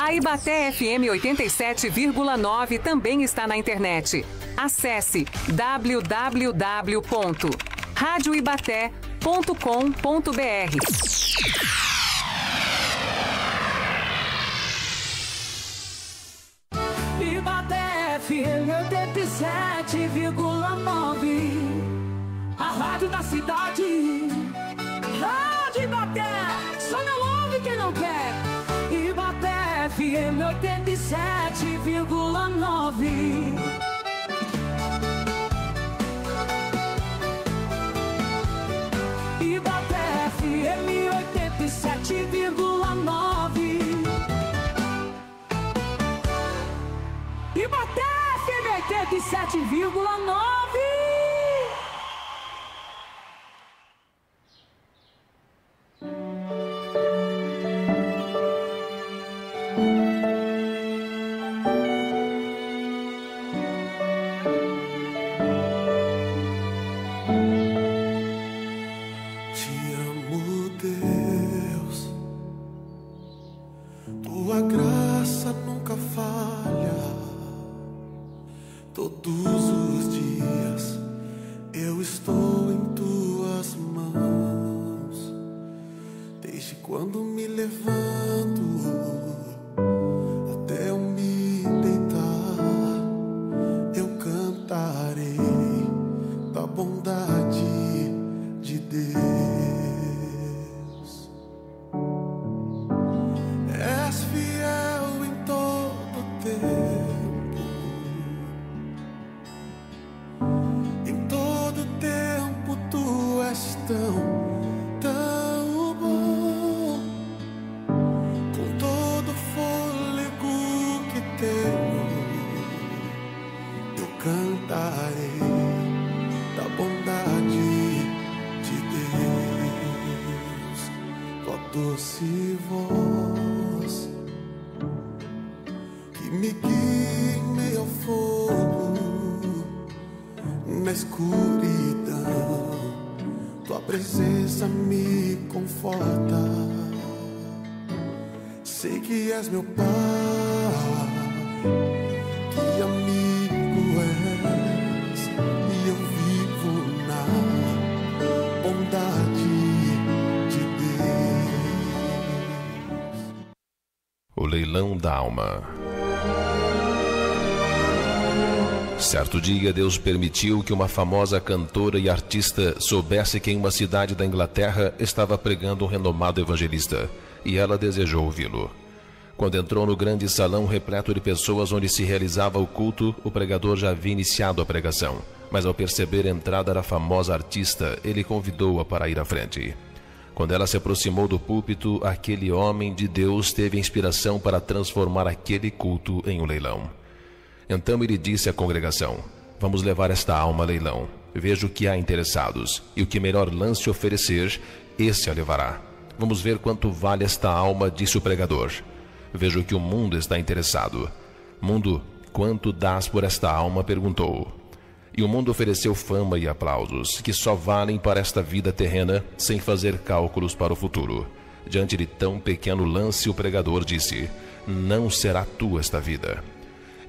A Ibaté FM 87,9 também está na internet. Acesse www.radioibaté.com.br. Ibaté FM 87,9, a rádio da cidade. Rádio Ibaté, só não ouve quem não quer. Ibaté FM 87,9. Ibaté FM 87,9. Ibaté FM 87,9. Sei que és meu pai, que amigo és, e eu vivo na bondade de Deus. O leilão da alma. Certo dia, Deus permitiu que uma famosa cantora e artista soubesse que em uma cidade da Inglaterra estava pregando um renomado evangelista, e ela desejou ouvi-lo. Quando entrou no grande salão repleto de pessoas onde se realizava o culto, o pregador já havia iniciado a pregação, mas ao perceber a entrada da famosa artista, ele convidou-a para ir à frente. Quando ela se aproximou do púlpito, aquele homem de Deus teve a inspiração para transformar aquele culto em um leilão. Então ele disse à congregação: vamos levar esta alma a leilão. Veja o que há interessados, e o que melhor lance oferecer, esse a levará. Vamos ver quanto vale esta alma, disse o pregador. Veja o que o mundo está interessado. Mundo, quanto dás por esta alma? Perguntou. E o mundo ofereceu fama e aplausos, que só valem para esta vida terrena, sem fazer cálculos para o futuro. Diante de tão pequeno lance, o pregador disse: não será tua esta vida.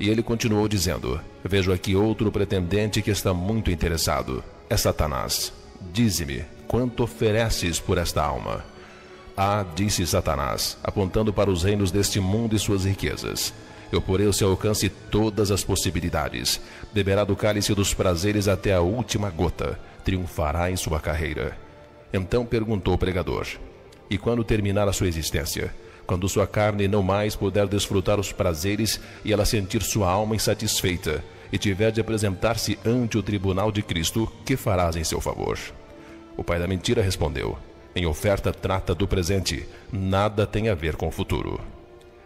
E ele continuou dizendo: vejo aqui outro pretendente que está muito interessado. É Satanás. Dize-me, quanto ofereces por esta alma? Ah, disse Satanás, apontando para os reinos deste mundo e suas riquezas. Eu porei ao seu alcance todas as possibilidades. Beberá do cálice dos prazeres até a última gota. Triunfará em sua carreira. Então perguntou o pregador: e quando terminar a sua existência? Quando sua carne não mais puder desfrutar os prazeres e ela sentir sua alma insatisfeita e tiver de apresentar-se ante o tribunal de Cristo, que farás em seu favor? O pai da mentira respondeu: em oferta trata do presente, nada tem a ver com o futuro.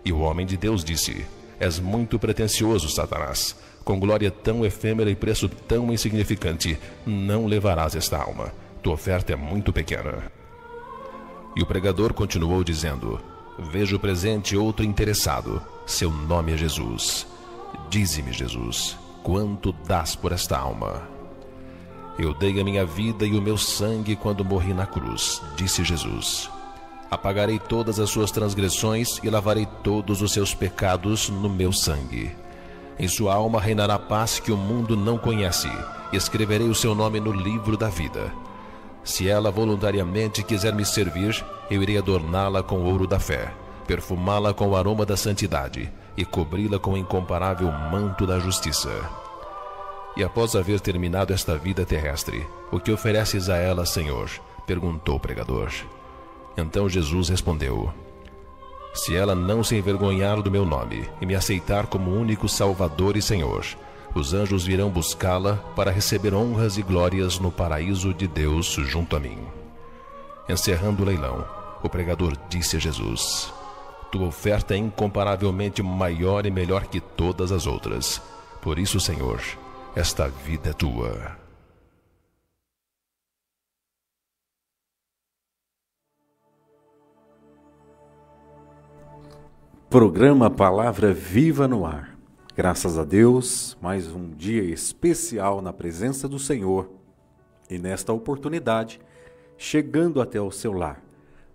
E o homem de Deus disse: és muito pretensioso, Satanás. Com glória tão efêmera e preço tão insignificante, não levarás esta alma. Tua oferta é muito pequena. E o pregador continuou dizendo: vejo presente outro interessado. Seu nome é Jesus. Dize-me, Jesus, quanto dás por esta alma? Eu dei a minha vida e o meu sangue quando morri na cruz, disse Jesus. Apagarei todas as suas transgressões e lavarei todos os seus pecados no meu sangue. Em sua alma reinará paz que o mundo não conhece, e escreverei o seu nome no livro da vida. Se ela voluntariamente quiser me servir, eu irei adorná-la com o ouro da fé, perfumá-la com o aroma da santidade e cobri-la com o incomparável manto da justiça. E após haver terminado esta vida terrestre, o que ofereces a ela, Senhor? Perguntou o pregador. Então Jesus respondeu: se ela não se envergonhar do meu nome e me aceitar como único Salvador e Senhor, os anjos virão buscá-la para receber honras e glórias no paraíso de Deus junto a mim. Encerrando o leilão, o pregador disse a Jesus: tua oferta é incomparavelmente maior e melhor que todas as outras. Por isso, Senhor, esta vida é tua. Programa Palavra Viva no Ar. Graças a Deus, mais um dia especial na presença do Senhor. E nesta oportunidade, chegando até o seu lar,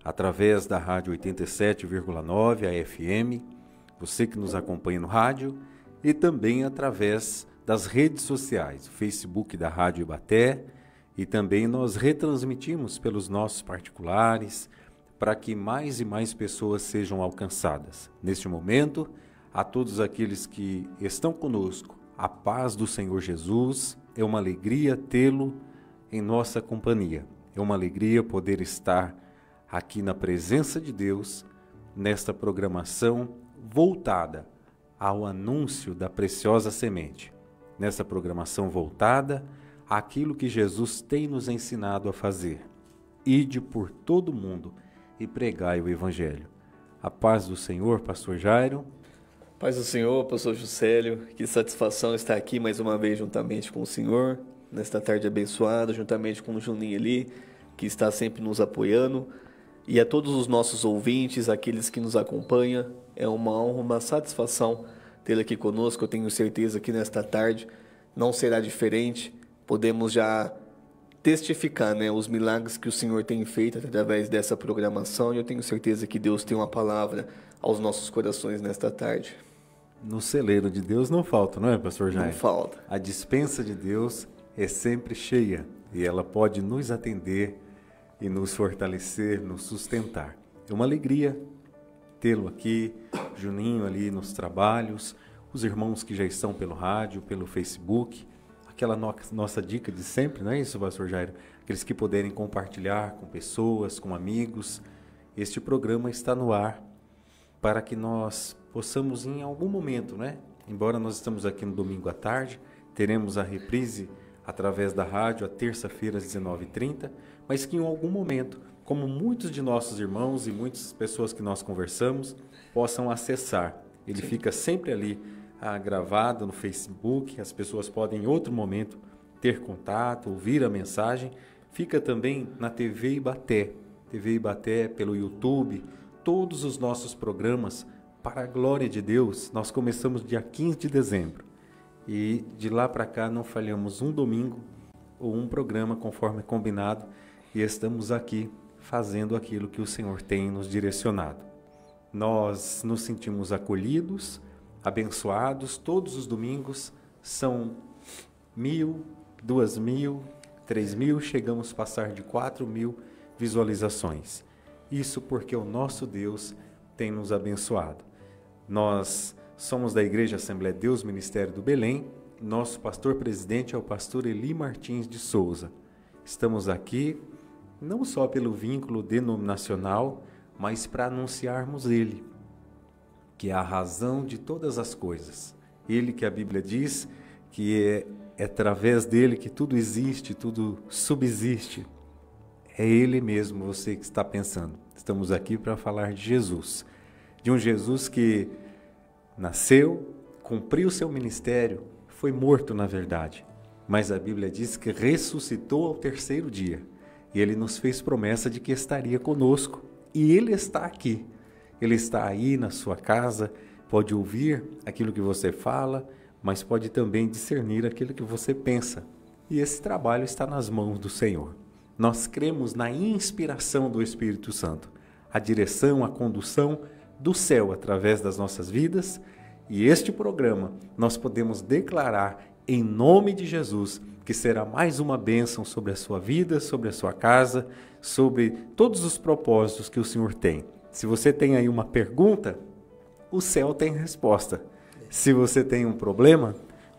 através da Rádio 87,9, a FM, você que nos acompanha no rádio, e também através das redes sociais, o Facebook da Rádio Ibaté, e também nós retransmitimos pelos nossos particulares, para que mais e mais pessoas sejam alcançadas. Neste momento, a todos aqueles que estão conosco, a paz do Senhor Jesus, é uma alegria tê-lo em nossa companhia. É uma alegria poder estar aqui na presença de Deus, nesta programação voltada ao anúncio da preciosa semente. Nessa programação voltada àquilo que Jesus tem nos ensinado a fazer. Ide por todo mundo e pregai o Evangelho. A paz do Senhor, pastor Jairo. Paz do Senhor, pastor Juscelio. Que satisfação estar aqui mais uma vez juntamente com o Senhor, nesta tarde abençoada, juntamente com o Juninho ali, que está sempre nos apoiando. E a todos os nossos ouvintes, aqueles que nos acompanham, é uma honra, uma satisfação tê-lo aqui conosco. Eu tenho certeza que nesta tarde não será diferente. Podemos já testificar, né, os milagres que o Senhor tem feito através dessa programação, e eu tenho certeza que Deus tem uma palavra aos nossos corações nesta tarde. No celeiro de Deus não falta, não é, pastor Jair? Não falta. A despensa de Deus é sempre cheia e ela pode nos atender e nos fortalecer, nos sustentar. É uma alegria tê-lo aqui, Juninho ali nos trabalhos, os irmãos que já estão pelo rádio, pelo Facebook. Aquela nossa dica de sempre, não é isso, pastor Jairo? Aqueles que puderem compartilhar com pessoas, com amigos. Este programa está no ar para que nós possamos em algum momento, né? Embora nós estamos aqui no domingo à tarde, teremos a reprise através da rádio, a terça-feira às 19h30, mas que em algum momento, como muitos de nossos irmãos e muitas pessoas que nós conversamos, possam acessar. Ele fica sempre ali, gravado no Facebook, as pessoas podem em outro momento ter contato, ouvir a mensagem. Fica também na TV Ibaté, pelo YouTube, todos os nossos programas, para a glória de Deus. Nós começamos dia 15 de dezembro e de lá para cá não falhamos um domingo ou um programa conforme combinado, e estamos aqui fazendo aquilo que o Senhor tem nos direcionado. Nós nos sentimos acolhidos, abençoados. Todos os domingos são 1.000, 2.000, 3.000, chegamos a passar de 4.000 visualizações. Isso porque o nosso Deus tem nos abençoado. Nós somos da Igreja Assembleia de Deus, Ministério do Belém. Nosso pastor-presidente é o pastor Eli Martins de Souza. Estamos aqui não só pelo vínculo denominacional, mas para anunciarmos Ele, que é a razão de todas as coisas. Ele que a Bíblia diz que é através dele que tudo existe, tudo subsiste. É Ele mesmo, você que está pensando. Estamos aqui para falar de Jesus. De um Jesus que nasceu, cumpriu seu ministério, foi morto na verdade. Mas a Bíblia diz que ressuscitou ao terceiro dia. E Ele nos fez promessa de que estaria conosco. E Ele está aqui. Ele está aí na sua casa, pode ouvir aquilo que você fala, mas pode também discernir aquilo que você pensa. E esse trabalho está nas mãos do Senhor. Nós cremos na inspiração do Espírito Santo. a direção, a condução do céu através das nossas vidas. E este programa nós podemos declarar em nome de Jesus que será mais uma bênção sobre a sua vida, sobre a sua casa, sobre todos os propósitos que o Senhor tem. Se você tem aí uma pergunta, o céu tem resposta. Se você tem um problema,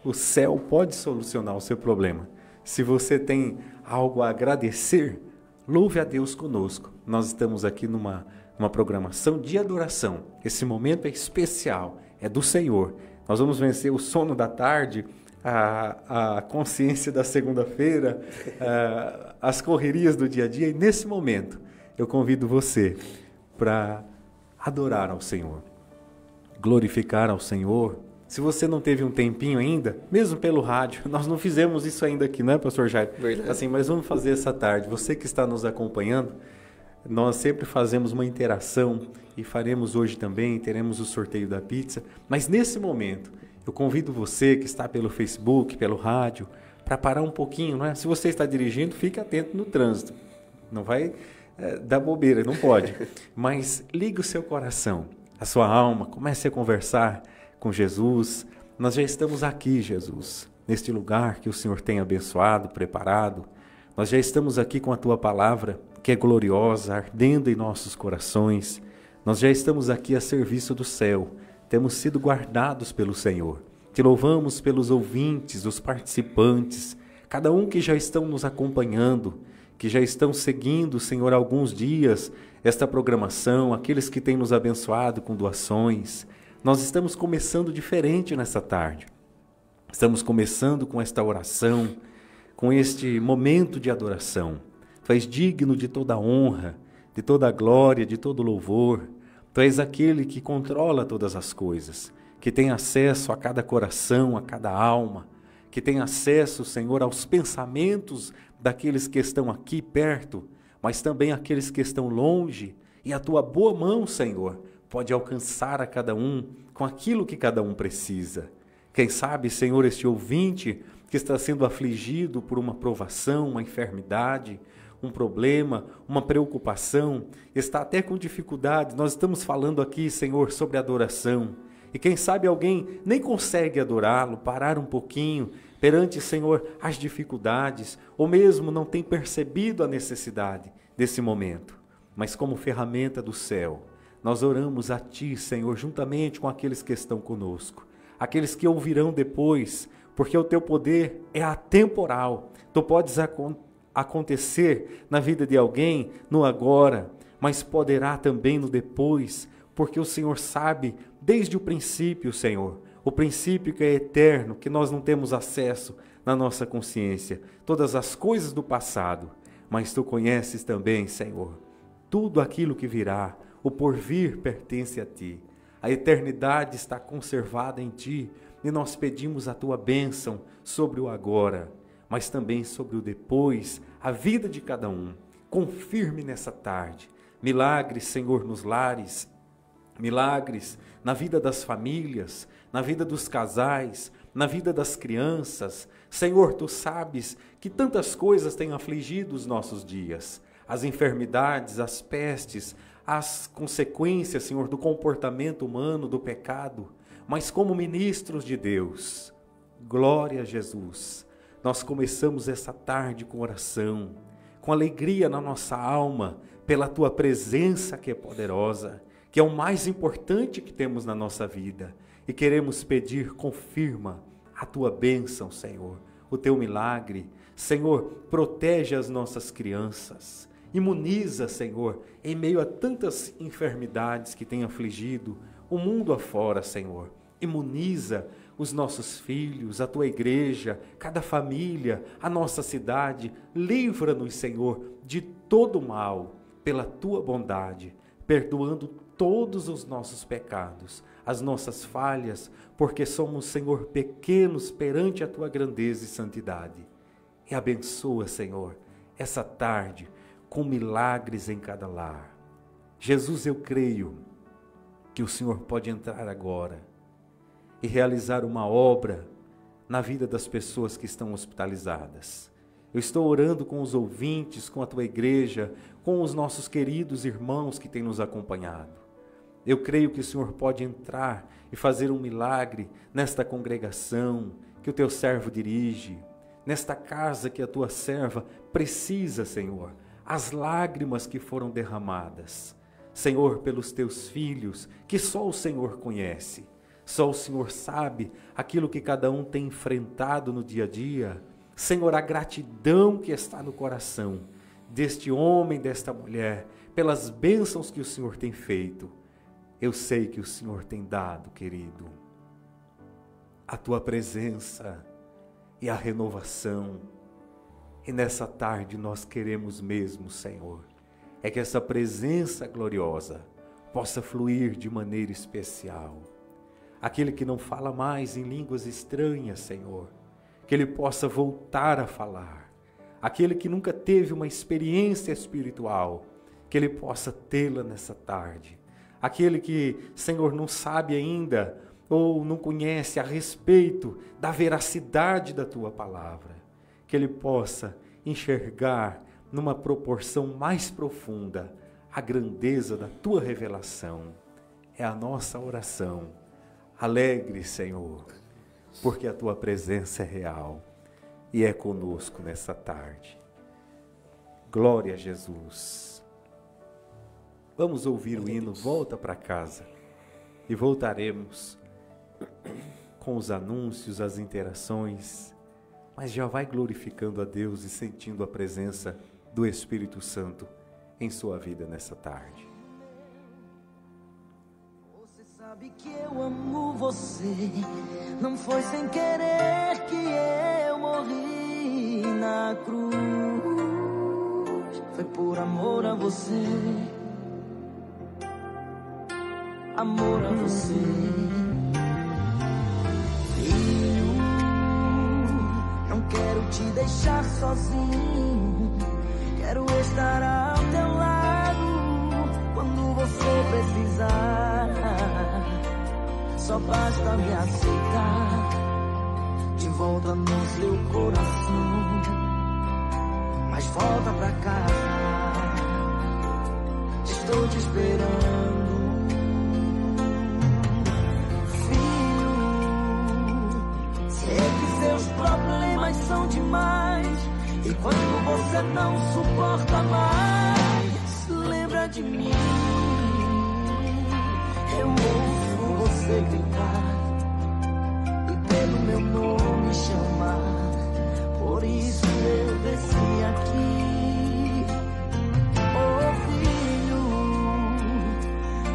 o céu pode solucionar o seu problema. Se você tem algo a agradecer, louve a Deus conosco. Nós estamos aqui numa programação de adoração. Esse momento é especial, é do Senhor. Nós vamos vencer o sono da tarde, a consciência da segunda-feira, as correrias do dia a dia. E nesse momento, eu convido você para adorar ao Senhor, glorificar ao Senhor. Se você não teve um tempinho ainda, mesmo pelo rádio, nós não fizemos isso ainda aqui, não é, pastor Jair? Verdade. Assim, mas vamos fazer essa tarde. Você que está nos acompanhando, nós sempre fazemos uma interação e faremos hoje também, teremos o sorteio da pizza. Mas nesse momento, eu convido você que está pelo Facebook, pelo rádio, para parar um pouquinho, não é? Se você está dirigindo, fique atento no trânsito. Não vai dar bobeira, não pode. Mas ligue o seu coração, a sua alma, comece a conversar com Jesus. Nós já estamos aqui, Jesus, neste lugar que o Senhor tem abençoado, preparado. Nós já estamos aqui com a Tua palavra, que é gloriosa, ardendo em nossos corações. Nós já estamos aqui a serviço do céu. Temos sido guardados pelo Senhor. Te louvamos pelos ouvintes, os participantes, cada um que já estão nos acompanhando, que já estão seguindo, Senhor, há alguns dias esta programação, aqueles que têm nos abençoado com doações. Nós estamos começando diferente nessa tarde. Estamos começando com esta oração, com este momento de adoração. Tu és digno de toda honra, de toda glória, de todo louvor. Tu és aquele que controla todas as coisas, que tem acesso a cada coração, a cada alma, que tem acesso, Senhor, aos pensamentos daqueles que estão aqui perto, mas também aqueles que estão longe. E a Tua boa mão, Senhor, pode alcançar a cada um com aquilo que cada um precisa. Quem sabe, Senhor, este ouvinte que está sendo afligido por uma provação, uma enfermidade, um problema, uma preocupação, está até com dificuldade. Nós estamos falando aqui, Senhor, sobre adoração. E quem sabe alguém nem consegue adorá-lo, parar um pouquinho perante, Senhor, as dificuldades, ou mesmo não tem percebido a necessidade desse momento. Mas como ferramenta do céu, nós oramos a Ti, Senhor, juntamente com aqueles que estão conosco, aqueles que ouvirão depois, porque o Teu poder é atemporal. Tu podes acontecer na vida de alguém no agora, mas poderá também no depois, porque o Senhor sabe desde o princípio, Senhor, o princípio que é eterno, que nós não temos acesso na nossa consciência, todas as coisas do passado, mas Tu conheces também, Senhor, tudo aquilo que virá. O porvir pertence a Ti, a eternidade está conservada em Ti, e nós pedimos a Tua bênção sobre o agora, mas também sobre o depois, a vida de cada um. Confirme nessa tarde milagres, Senhor, nos lares, milagres na vida das famílias, na vida dos casais, na vida das crianças. Senhor, Tu sabes que tantas coisas têm afligido os nossos dias, as enfermidades, as pestes, as consequências, Senhor, do comportamento humano, do pecado. Mas como ministros de Deus, glória a Jesus, nós começamos essa tarde com oração, com alegria na nossa alma, pela Tua presença que é poderosa, que é o mais importante que temos na nossa vida. E queremos pedir, confirma a Tua bênção, Senhor, o Teu milagre. Senhor, protege as nossas crianças. Imuniza, Senhor, em meio a tantas enfermidades que têm afligido o mundo afora, Senhor. Imuniza os nossos filhos, a Tua igreja, cada família, a nossa cidade. Livra-nos, Senhor, de todo mal, pela Tua bondade, perdoando todos os nossos pecados, as nossas falhas, porque somos, Senhor, pequenos perante a Tua grandeza e santidade. E abençoa, Senhor, essa tarde, com milagres em cada lar. Jesus, eu creio que o Senhor pode entrar agora e realizar uma obra na vida das pessoas que estão hospitalizadas. Eu estou orando com os ouvintes, com a tua igreja, com os nossos queridos irmãos que têm nos acompanhado. Eu creio que o Senhor pode entrar e fazer um milagre nesta congregação que o teu servo dirige, nesta casa que a tua serva precisa, Senhor. As lágrimas que foram derramadas, Senhor, pelos teus filhos, que só o Senhor conhece. Só o Senhor sabe aquilo que cada um tem enfrentado no dia a dia. Senhor, a gratidão que está no coração deste homem, desta mulher, pelas bênçãos que o Senhor tem feito. Eu sei que o Senhor tem dado, querido, a tua presença e a renovação. E nessa tarde nós queremos mesmo, Senhor, é que essa presença gloriosa possa fluir de maneira especial. Aquele que não fala mais em línguas estranhas, Senhor, que ele possa voltar a falar. Aquele que nunca teve uma experiência espiritual, que ele possa tê-la nessa tarde. Aquele que, Senhor, não sabe ainda ou não conhece a respeito da veracidade da tua palavra, que ele possa enxergar numa proporção mais profunda a grandeza da tua revelação. É a nossa oração. Alegre, Senhor, porque a tua presença é real e é conosco nessa tarde. Glória a Jesus. Vamos ouvir o hino Volta para Casa e voltaremos com os anúncios, as interações, mas já vai glorificando a Deus e sentindo a presença do Espírito Santo em sua vida nessa tarde. Sabe que eu amo você, não foi sem querer que eu morri na cruz, foi por amor a você, amor a você. Filho, não quero te deixar sozinho, quero estar ao teu lado quando você precisar. Só basta me aceitar de volta no seu coração. Mas volta pra casa, estou te esperando. Filho, sei que seus problemas são demais, e quando você não suporta mais, lembra de mim. Eu ouço você gritar e pelo meu nome chamar, por isso eu desci aqui. Oh filho,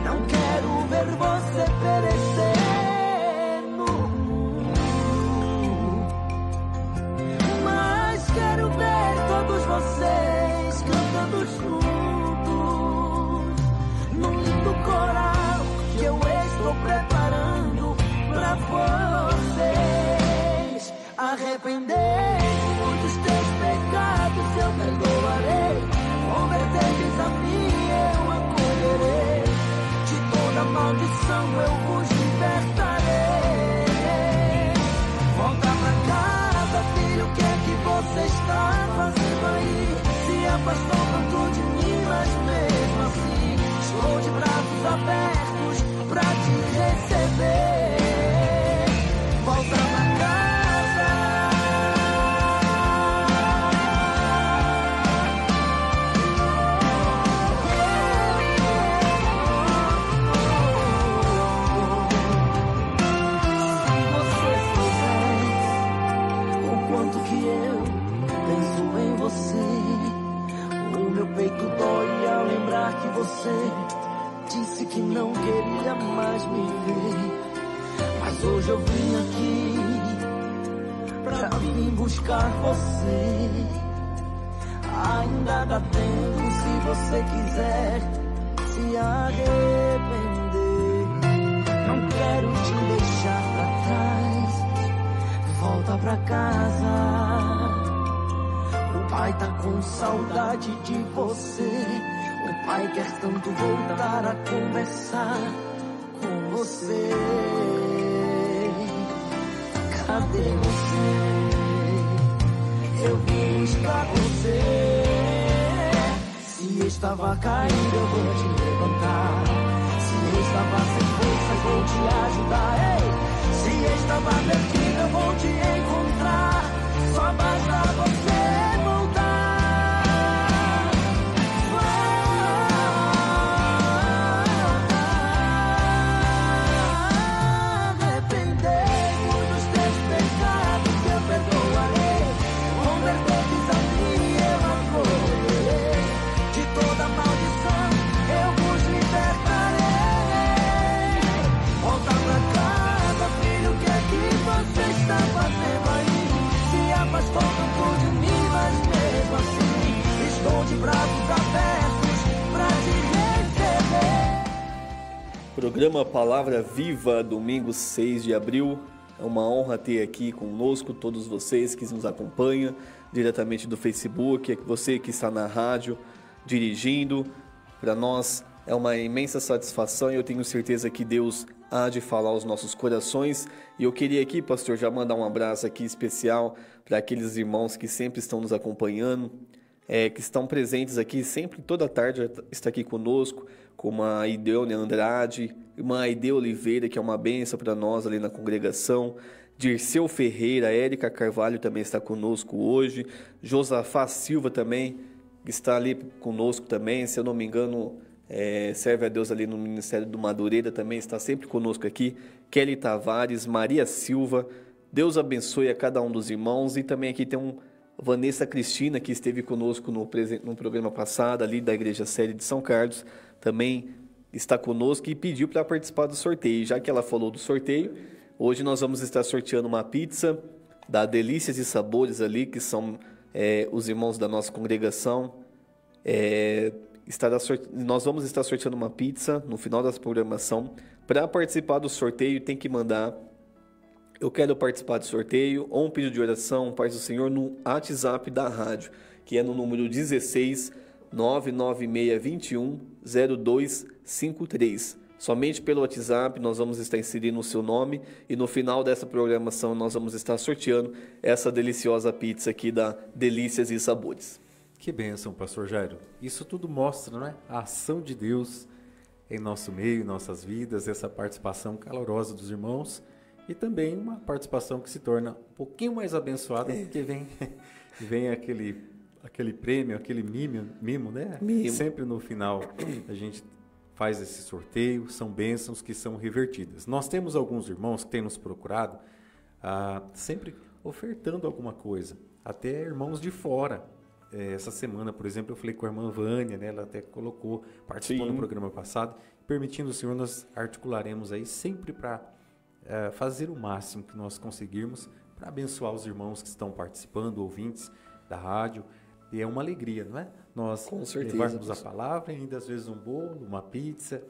não quero ver você perecer no mundo, mas quero ver todos vocês cantando juntos num lindo coral que eu estou preparando pra vocês. Arrependei dos teus pecados, eu perdoarei. Convertei-vos a mim, eu acolherei. De toda maldição eu vos libertarei. Volta pra casa, filho, o que é que você está fazendo aí? Se afastou tanto de mim, mas mesmo assim estou de braços abertos pra te receber. Volta pra casa. Se você soubesse o quanto que eu penso em você, o meu peito dói ao lembrar que você disse que não queria mais me ver, mas hoje eu vim aqui pra vir buscar você. Ainda dá tempo se você quiser se arrepender. Não quero te deixar pra trás, volta pra casa. O pai tá com saudade de você. O pai quer tanto voltar a conversar com você. Cadê você? Eu vim buscar você. Se estava caído, eu vou te levantar. Se estava sem forças, vou te ajudar. Ei! Se estava perdido, eu vou te encontrar. Só basta você voltar. Arrependei-vos dos teus pecados, eu perdoarei. Com verdades a mim eu acolherei. De toda maldição eu vos libertarei. Volta pra casa, filho, o que é que você está fazendo aí? Se afastou tanto de mim, mas mesmo assim estou de braços abertos pra te receber. Programa Palavra Viva, domingo 6 de abril. É uma honra ter aqui conosco todos vocês que nos acompanham diretamente do Facebook, você que está na rádio, dirigindo. Para nós é uma imensa satisfação e eu tenho certeza que Deus há de falar aos nossos corações. E eu queria aqui, pastor, já mandar um abraço aqui especial para aqueles irmãos que sempre estão nos acompanhando, que estão presentes aqui, sempre, toda tarde está aqui conosco, como a Ideone Andrade, irmã Aide Oliveira, que é uma bênção para nós ali na congregação, Dirceu Ferreira, Érica Carvalho também está conosco hoje, Josafá Silva também está ali conosco também, se eu não me engano, serve a Deus ali no Ministério do Madureira, também está sempre conosco aqui, Kelly Tavares, Maria Silva, Deus abençoe a cada um dos irmãos, e também aqui tem Vanessa Cristina, que esteve conosco no programa passado, ali da Igreja Série de São Carlos, também está conosco e pediu para participar do sorteio. Já que ela falou do sorteio, hoje nós vamos estar sorteando uma pizza da Delícias e Sabores ali, que são os irmãos da nossa congregação. Nós vamos estar sorteando uma pizza no final dessa programação. Para participar do sorteio, tem que mandar "eu quero participar do sorteio" ou um pedido de oração, Paz do Senhor, no WhatsApp da rádio, que é no número 16 99621 0253. Somente pelo WhatsApp nós vamos estar inserindo o seu nome e no final dessa programação nós vamos estar sorteando essa deliciosa pizza aqui da Delícias e Sabores. Que bênção, pastor Jairo. Isso tudo mostra, não é? A ação de Deus em nosso meio, em nossas vidas, essa participação calorosa dos irmãos e também uma participação que se torna um pouquinho mais abençoada, porque vem aquele prêmio, aquele mimo, né? Mimo. Sempre no final a gente faz esse sorteio, são bênçãos que são revertidas. Nós temos alguns irmãos que têm nos procurado sempre ofertando alguma coisa, até irmãos de fora. Essa semana, por exemplo, eu falei com a irmã Vânia, né? Ela até participou no programa passado, permitindo o Senhor, nós articularemos aí sempre para fazer o máximo que nós conseguirmos para abençoar os irmãos que estão participando, ouvintes da rádio. E é uma alegria, não é? Nós levarmos a palavra e ainda às vezes um bolo, uma pizza.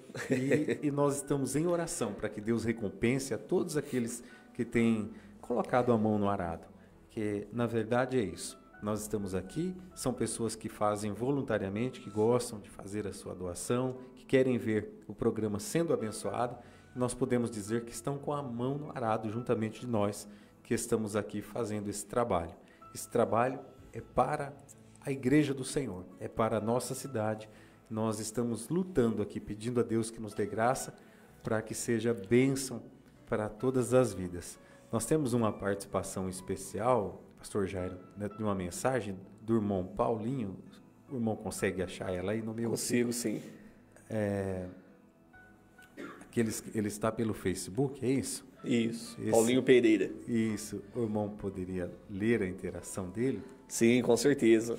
E nós estamos em oração para que Deus recompense a todos aqueles que têm colocado a mão no arado. Que na verdade é isso. Nós estamos aqui, são pessoas que fazem voluntariamente, que gostam de fazer a sua doação, que querem ver o programa sendo abençoado. Nós podemos dizer que estão com a mão no arado juntamente de nós que estamos aqui fazendo esse trabalho. Esse trabalho é para a Igreja do Senhor, é para a nossa cidade. Nós estamos lutando aqui, pedindo a Deus que nos dê graça para que seja bênção para todas as vidas. Nós temos uma participação especial, pastor Jairo, né, de uma mensagem do irmão Paulinho. O irmão consegue achar ela aí no meu... Consigo, sim. Que ele está pelo Facebook, é isso? Isso, Paulinho Pereira. Isso, o irmão poderia ler a interação dele? Sim, com certeza.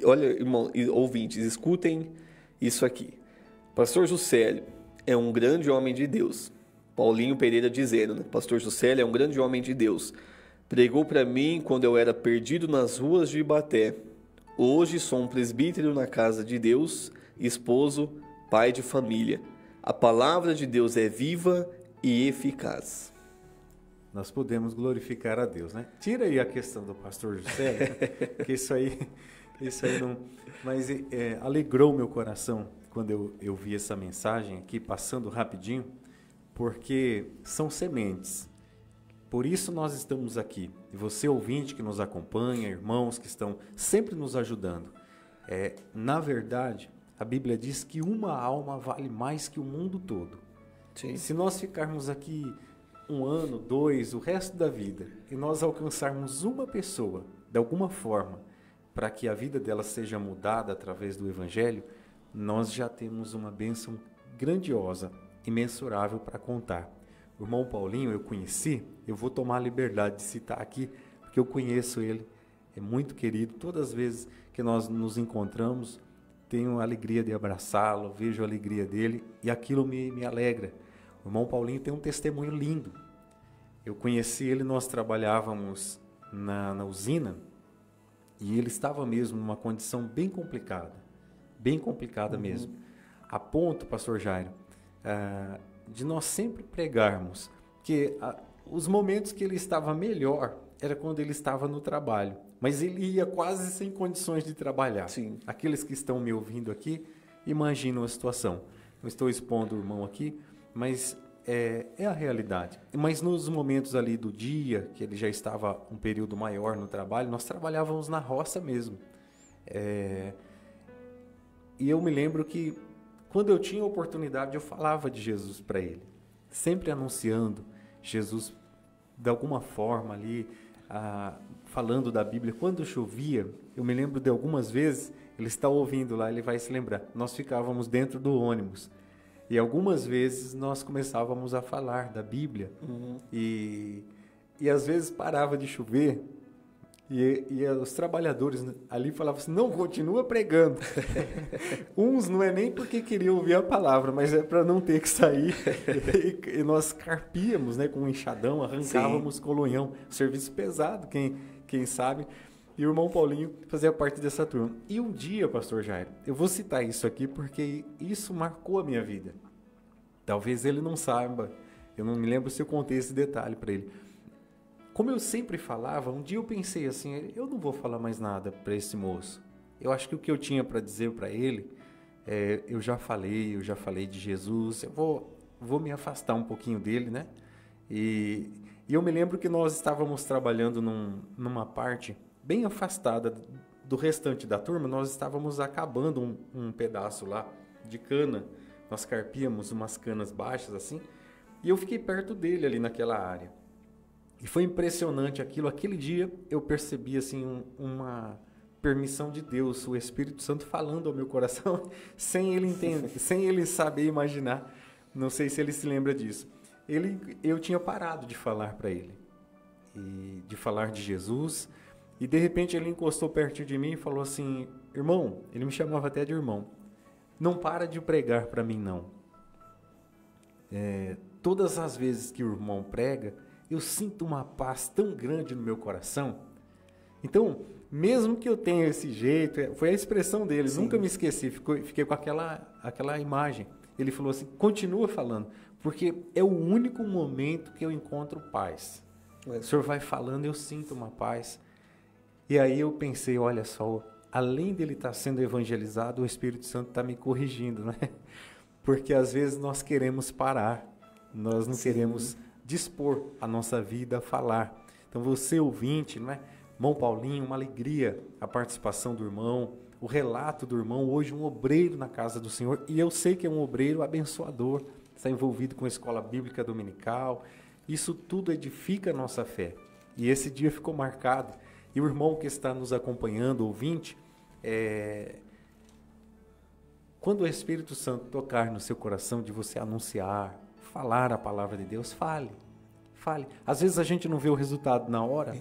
Olha, irmão, ouvintes, escutem isso aqui. Pastor Juscelio é um grande homem de Deus. Paulinho Pereira dizendo, né? Pastor Juscelio é um grande homem de Deus. Pregou para mim quando eu era perdido nas ruas de Ibaté. Hoje sou um presbítero na casa de Deus, esposo, pai de família. A palavra de Deus é viva e eficaz. Nós podemos glorificar a Deus, né? Tira aí a questão do pastor José, que isso aí não... Mas alegrou meu coração quando eu vi essa mensagem aqui, passando rapidinho, porque são sementes. Por isso nós estamos aqui. E você, ouvinte que nos acompanha, irmãos que estão sempre nos ajudando. Na verdade, a Bíblia diz que uma alma vale mais que o mundo todo. Sim. Se nós ficarmos aqui 1 ano, 2, o resto da vida, e nós alcançarmos uma pessoa, de alguma forma, para que a vida dela seja mudada através do Evangelho, nós já temos uma bênção grandiosa, imensurável para contar. O irmão Paulinho eu conheci, eu vou tomar a liberdade de citar aqui, porque eu conheço ele, é muito querido. Todas as vezes que nós nos encontramos, tenho a alegria de abraçá-lo, vejo a alegria dele e aquilo me alegra. O irmão Paulinho tem um testemunho lindo. Eu conheci ele, nós trabalhávamos na usina e ele estava mesmo numa condição bem complicada mesmo. A ponto, pastor Jairo, de nós sempre pregarmos que os momentos que ele estava melhor era quando ele estava no trabalho, mas ele ia quase sem condições de trabalhar. Sim. Aqueles que estão me ouvindo aqui, imaginam a situação. Não estou expondo o irmão aqui, mas é a realidade. Mas nos momentos ali do dia, que ele já estava um período maior no trabalho, nós trabalhávamos na roça mesmo. E eu me lembro que quando eu tinha oportunidade, eu falava de Jesus para ele, sempre anunciando Jesus de alguma forma ali, falando da Bíblia. Quando chovia, eu me lembro de algumas vezes, ele está ouvindo lá, ele vai se lembrar, nós ficávamos dentro do ônibus e algumas vezes nós começávamos a falar da Bíblia e às vezes parava de chover e os trabalhadores ali falavam assim, não, continua pregando. Uns não é nem porque queriam ouvir a palavra, mas é para não ter que sair. E nós carpíamos, né, com um enxadão, arrancávamos colunhão. Serviço pesado, quem sabe. E o irmão Paulinho fazia parte dessa turma. E um dia, pastor Jairo, eu vou citar isso aqui porque isso marcou a minha vida. Talvez ele não saiba, eu não me lembro se eu contei esse detalhe para ele. Como eu sempre falava, um dia eu pensei assim, eu não vou falar mais nada para esse moço. Eu acho que o que eu tinha para dizer para ele, eu já falei de Jesus, eu vou me afastar um pouquinho dele, né? E eu me lembro que nós estávamos trabalhando numa parte bem afastada do restante da turma, nós estávamos acabando um pedaço lá de cana, nós carpíamos umas canas baixas assim, e eu fiquei perto dele ali naquela área. E foi impressionante aquilo. Aquele dia eu percebi assim uma permissão de Deus, o Espírito Santo falando ao meu coração, sem ele entender, sem ele saber imaginar. Não sei se ele se lembra disso. Eu tinha parado de falar para ele, e de falar de Jesus, e de repente ele encostou perto de mim e falou assim, irmão, ele me chamava até de irmão, não para de pregar para mim não. Todas as vezes que o irmão prega, eu sinto uma paz tão grande no meu coração. Então, mesmo que eu tenha esse jeito, foi a expressão dele, nunca me esqueci, fiquei com aquela imagem. Ele falou assim, continua falando, porque é o único momento que eu encontro paz. O senhor vai falando, eu sinto uma paz. E aí eu pensei, olha só, além dele estar sendo evangelizado, o Espírito Santo está me corrigindo, né? Porque às vezes nós queremos parar, nós não queremos dispor a nossa vida a falar. Então você ouvinte, não é? Irmão Paulinho, uma alegria a participação do irmão, o relato do irmão, hoje um obreiro na casa do Senhor, e eu sei que é um obreiro abençoador, está envolvido com a escola bíblica dominical, isso tudo edifica a nossa fé, e esse dia ficou marcado. E o irmão que está nos acompanhando, ouvinte, quando o Espírito Santo tocar no seu coração de você anunciar, falar a palavra de Deus, fale. Às vezes a gente não vê o resultado na hora,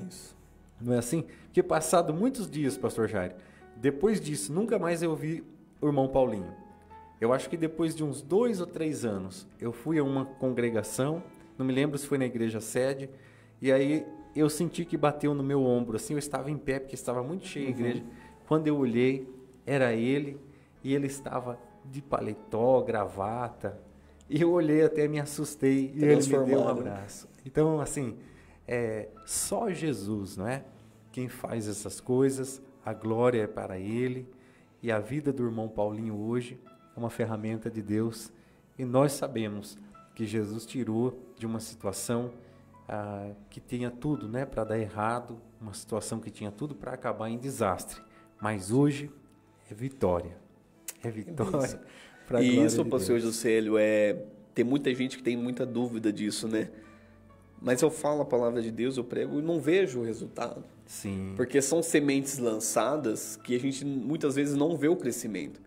não é assim? Porque passado muitos dias, pastor Jairo, depois disso, nunca mais eu vi o irmão Paulinho. Eu acho que depois de uns 2 ou 3 anos, eu fui a uma congregação, não me lembro se foi na igreja sede, e aí eu senti que bateu no meu ombro, assim, eu estava em pé, porque estava muito cheia a igreja. Quando eu olhei, era ele, e ele estava de paletó, gravata, e eu olhei até me assustei, e ele me deu um abraço. Então, assim, só Jesus, não é? Quem faz essas coisas, a glória é para ele, e a vida do irmão Paulinho hoje é uma ferramenta de Deus, e nós sabemos que Jesus tirou de uma situação que tinha tudo, né, para dar errado, uma situação que tinha tudo para acabar em desastre. Mas hoje é vitória. É vitória. pra E glória isso, de pastor Deus. Juscelio, tem muita gente que tem muita dúvida disso, né? Mas eu falo a palavra de Deus, eu prego e não vejo o resultado. Sim. Porque são sementes lançadas que a gente muitas vezes não vê o crescimento.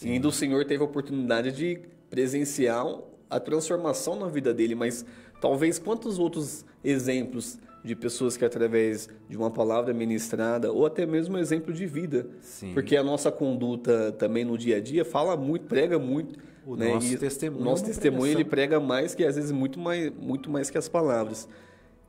E ainda o Senhor teve a oportunidade de presenciar a transformação na vida dele, mas talvez quantos outros exemplos de pessoas que através de uma palavra ministrada, ou até mesmo exemplo de vida, Sim. porque a nossa conduta também no dia a dia fala muito, prega muito. O né? nosso E testemunho o nosso é uma testemunho ele pregação. prega mais que às vezes muito mais que as palavras.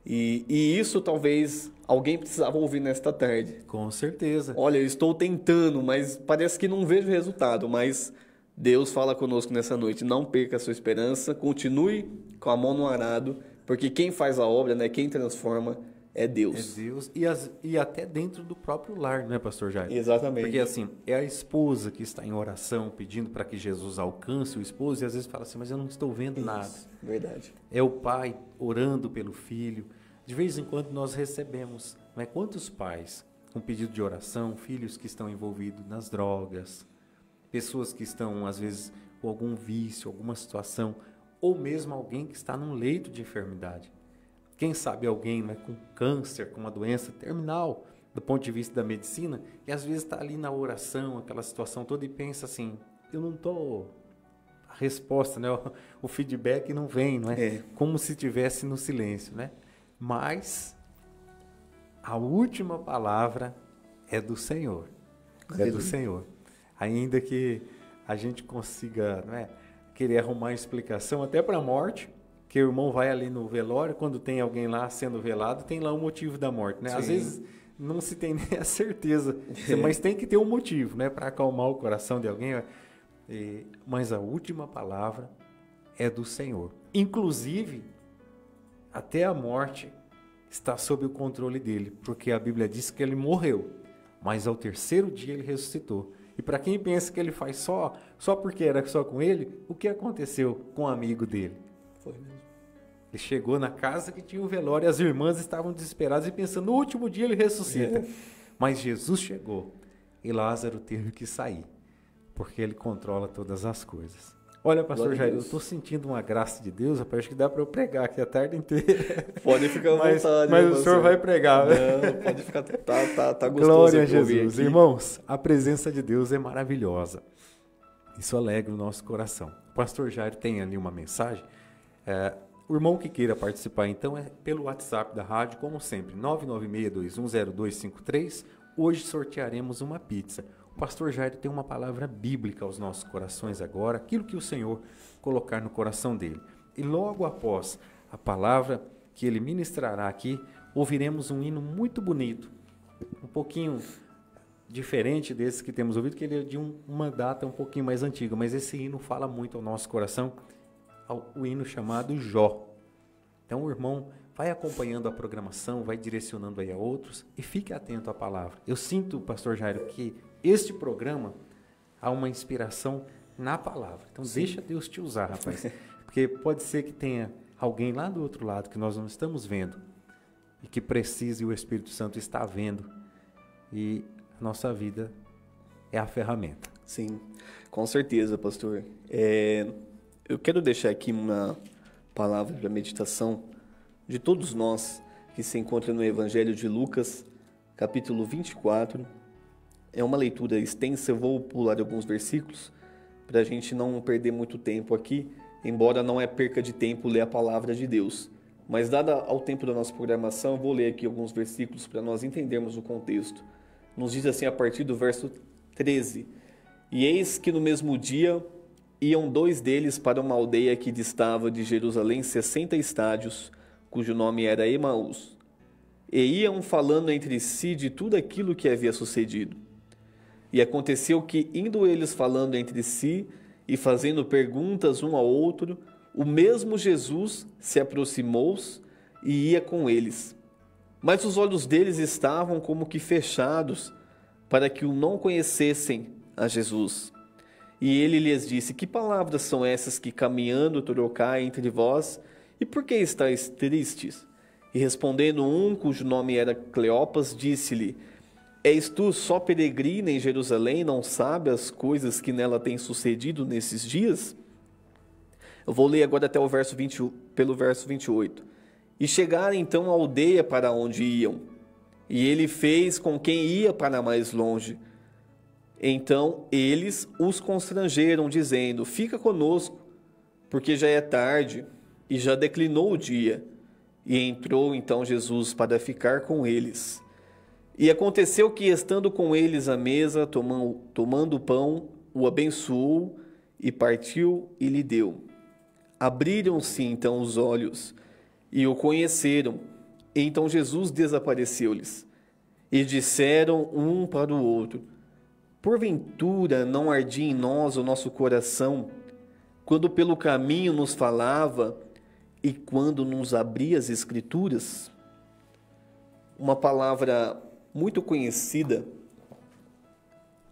E isso talvez alguém precisava ouvir nesta tarde. Com certeza. Olha, eu estou tentando, mas parece que não vejo resultado. Mas Deus fala conosco nessa noite. Não perca a sua esperança, continue com a mão no arado, porque quem faz a obra, né, quem transforma é Deus. É Deus. E até dentro do próprio lar, né, pastor Jair? Exatamente. Porque assim, é a esposa que está em oração, pedindo para que Jesus alcance o esposo, e às vezes fala assim, mas eu não estou vendo nada. Verdade. É o pai orando pelo filho. De vez em quando nós recebemos, não é? Quantos pais com pedido de oração, filhos que estão envolvidos nas drogas, pessoas que estão, às vezes, com algum vício, alguma situação, ou mesmo alguém que está num leito de enfermidade. Quem sabe alguém, não é, com câncer, com uma doença terminal, do ponto de vista da medicina, e às vezes está ali na oração, aquela situação toda, e pensa assim, eu não estou... A resposta, né? O feedback não vem, não é? Como se estivesse no silêncio, né? Mas a última palavra é do Senhor. É do Senhor. Ainda que a gente consiga, não é, querer arrumar explicação até para a morte, que o irmão vai ali no velório, quando tem alguém lá sendo velado, tem lá o motivo da morte, né? Às vezes não se tem nem a certeza, mas tem que ter um motivo, né, para acalmar o coração de alguém. Mas a última palavra é do Senhor. Inclusive, até a morte está sob o controle dele, porque a Bíblia diz que ele morreu, mas ao terceiro dia ele ressuscitou. E para quem pensa que ele faz só porque era só com ele, o que aconteceu com o amigo dele? Foi mesmo. Ele chegou na casa que tinha o velório, e as irmãs estavam desesperadas e pensando, no último dia ele ressuscita. Mas Jesus chegou e Lázaro teve que sair, porque ele controla todas as coisas. Olha, pastor Jair, eu estou sentindo uma graça de Deus, rapaz, acho que dá para eu pregar aqui a tarde inteira. Pode ficar à vontade. Mas o senhor vai pregar, né? Não, pode ficar, tá gostoso. Glória a de ouvir Jesus. aqui. Irmãos, a presença de Deus é maravilhosa. Isso alegra o nosso coração. O pastor Jair tem ali uma mensagem. O irmão que queira participar, então, é pelo WhatsApp da rádio, como sempre, 996210253. Hoje sortearemos uma pizza. O pastor Jair tem uma palavra bíblica aos nossos corações agora, aquilo que o Senhor colocar no coração dele. E logo após a palavra que ele ministrará aqui, ouviremos um hino muito bonito, um pouquinho diferente desse que temos ouvido, que ele é de uma data um pouquinho mais antiga, mas esse hino fala muito ao nosso coração, o hino chamado Jó. Então o irmão vai acompanhando a programação, vai direcionando aí a outros e fique atento à palavra. Eu sinto, pastor Jairo, que este programa há uma inspiração na palavra. Então deixa Deus te usar, rapaz. Porque pode ser que tenha alguém lá do outro lado que nós não estamos vendo e que precise, e o Espírito Santo está vendo. E a nossa vida é a ferramenta. Sim, com certeza, pastor. Eu quero deixar aqui uma palavra para meditação de todos nós que se encontra no Evangelho de Lucas, capítulo 24. É uma leitura extensa, eu vou pular alguns versículos para a gente não perder muito tempo aqui, embora não é perca de tempo ler a palavra de Deus. Mas, dada ao tempo da nossa programação, eu vou ler aqui alguns versículos para nós entendermos o contexto. Nos diz assim a partir do verso 13: E eis que no mesmo dia iam dois deles para uma aldeia que distava de Jerusalém 60 estádios, cujo nome era Emaús, e iam falando entre si de tudo aquilo que havia sucedido. E aconteceu que, indo eles falando entre si e fazendo perguntas um ao outro, o mesmo Jesus se aproximou e ia com eles. Mas os olhos deles estavam como que fechados, para que o não conhecessem a Jesus. E ele lhes disse: Que palavras são essas que caminhando trocai entre vós, E por que estáis tristes? E respondendo um, cujo nome era Cleopas, disse-lhe: És tu só peregrina em Jerusalém, não sabe as coisas que nela têm sucedido nesses dias? Eu vou ler agora até o verso 20, pelo verso 28. E chegaram então à aldeia para onde iam, e ele fez com quem ia para mais longe. Então eles os constrangeram, dizendo: Fica conosco, porque já é tarde, e já declinou o dia. E entrou então Jesus para ficar com eles. E aconteceu que, estando com eles à mesa, tomando o pão, o abençoou, e partiu e lhe deu. Abriram-se então os olhos, e o conheceram. E então Jesus desapareceu-lhes. E disseram um para o outro: Porventura não ardia em nós o nosso coração, quando pelo caminho nos falava e quando nos abria as Escrituras? Uma palavra muito conhecida,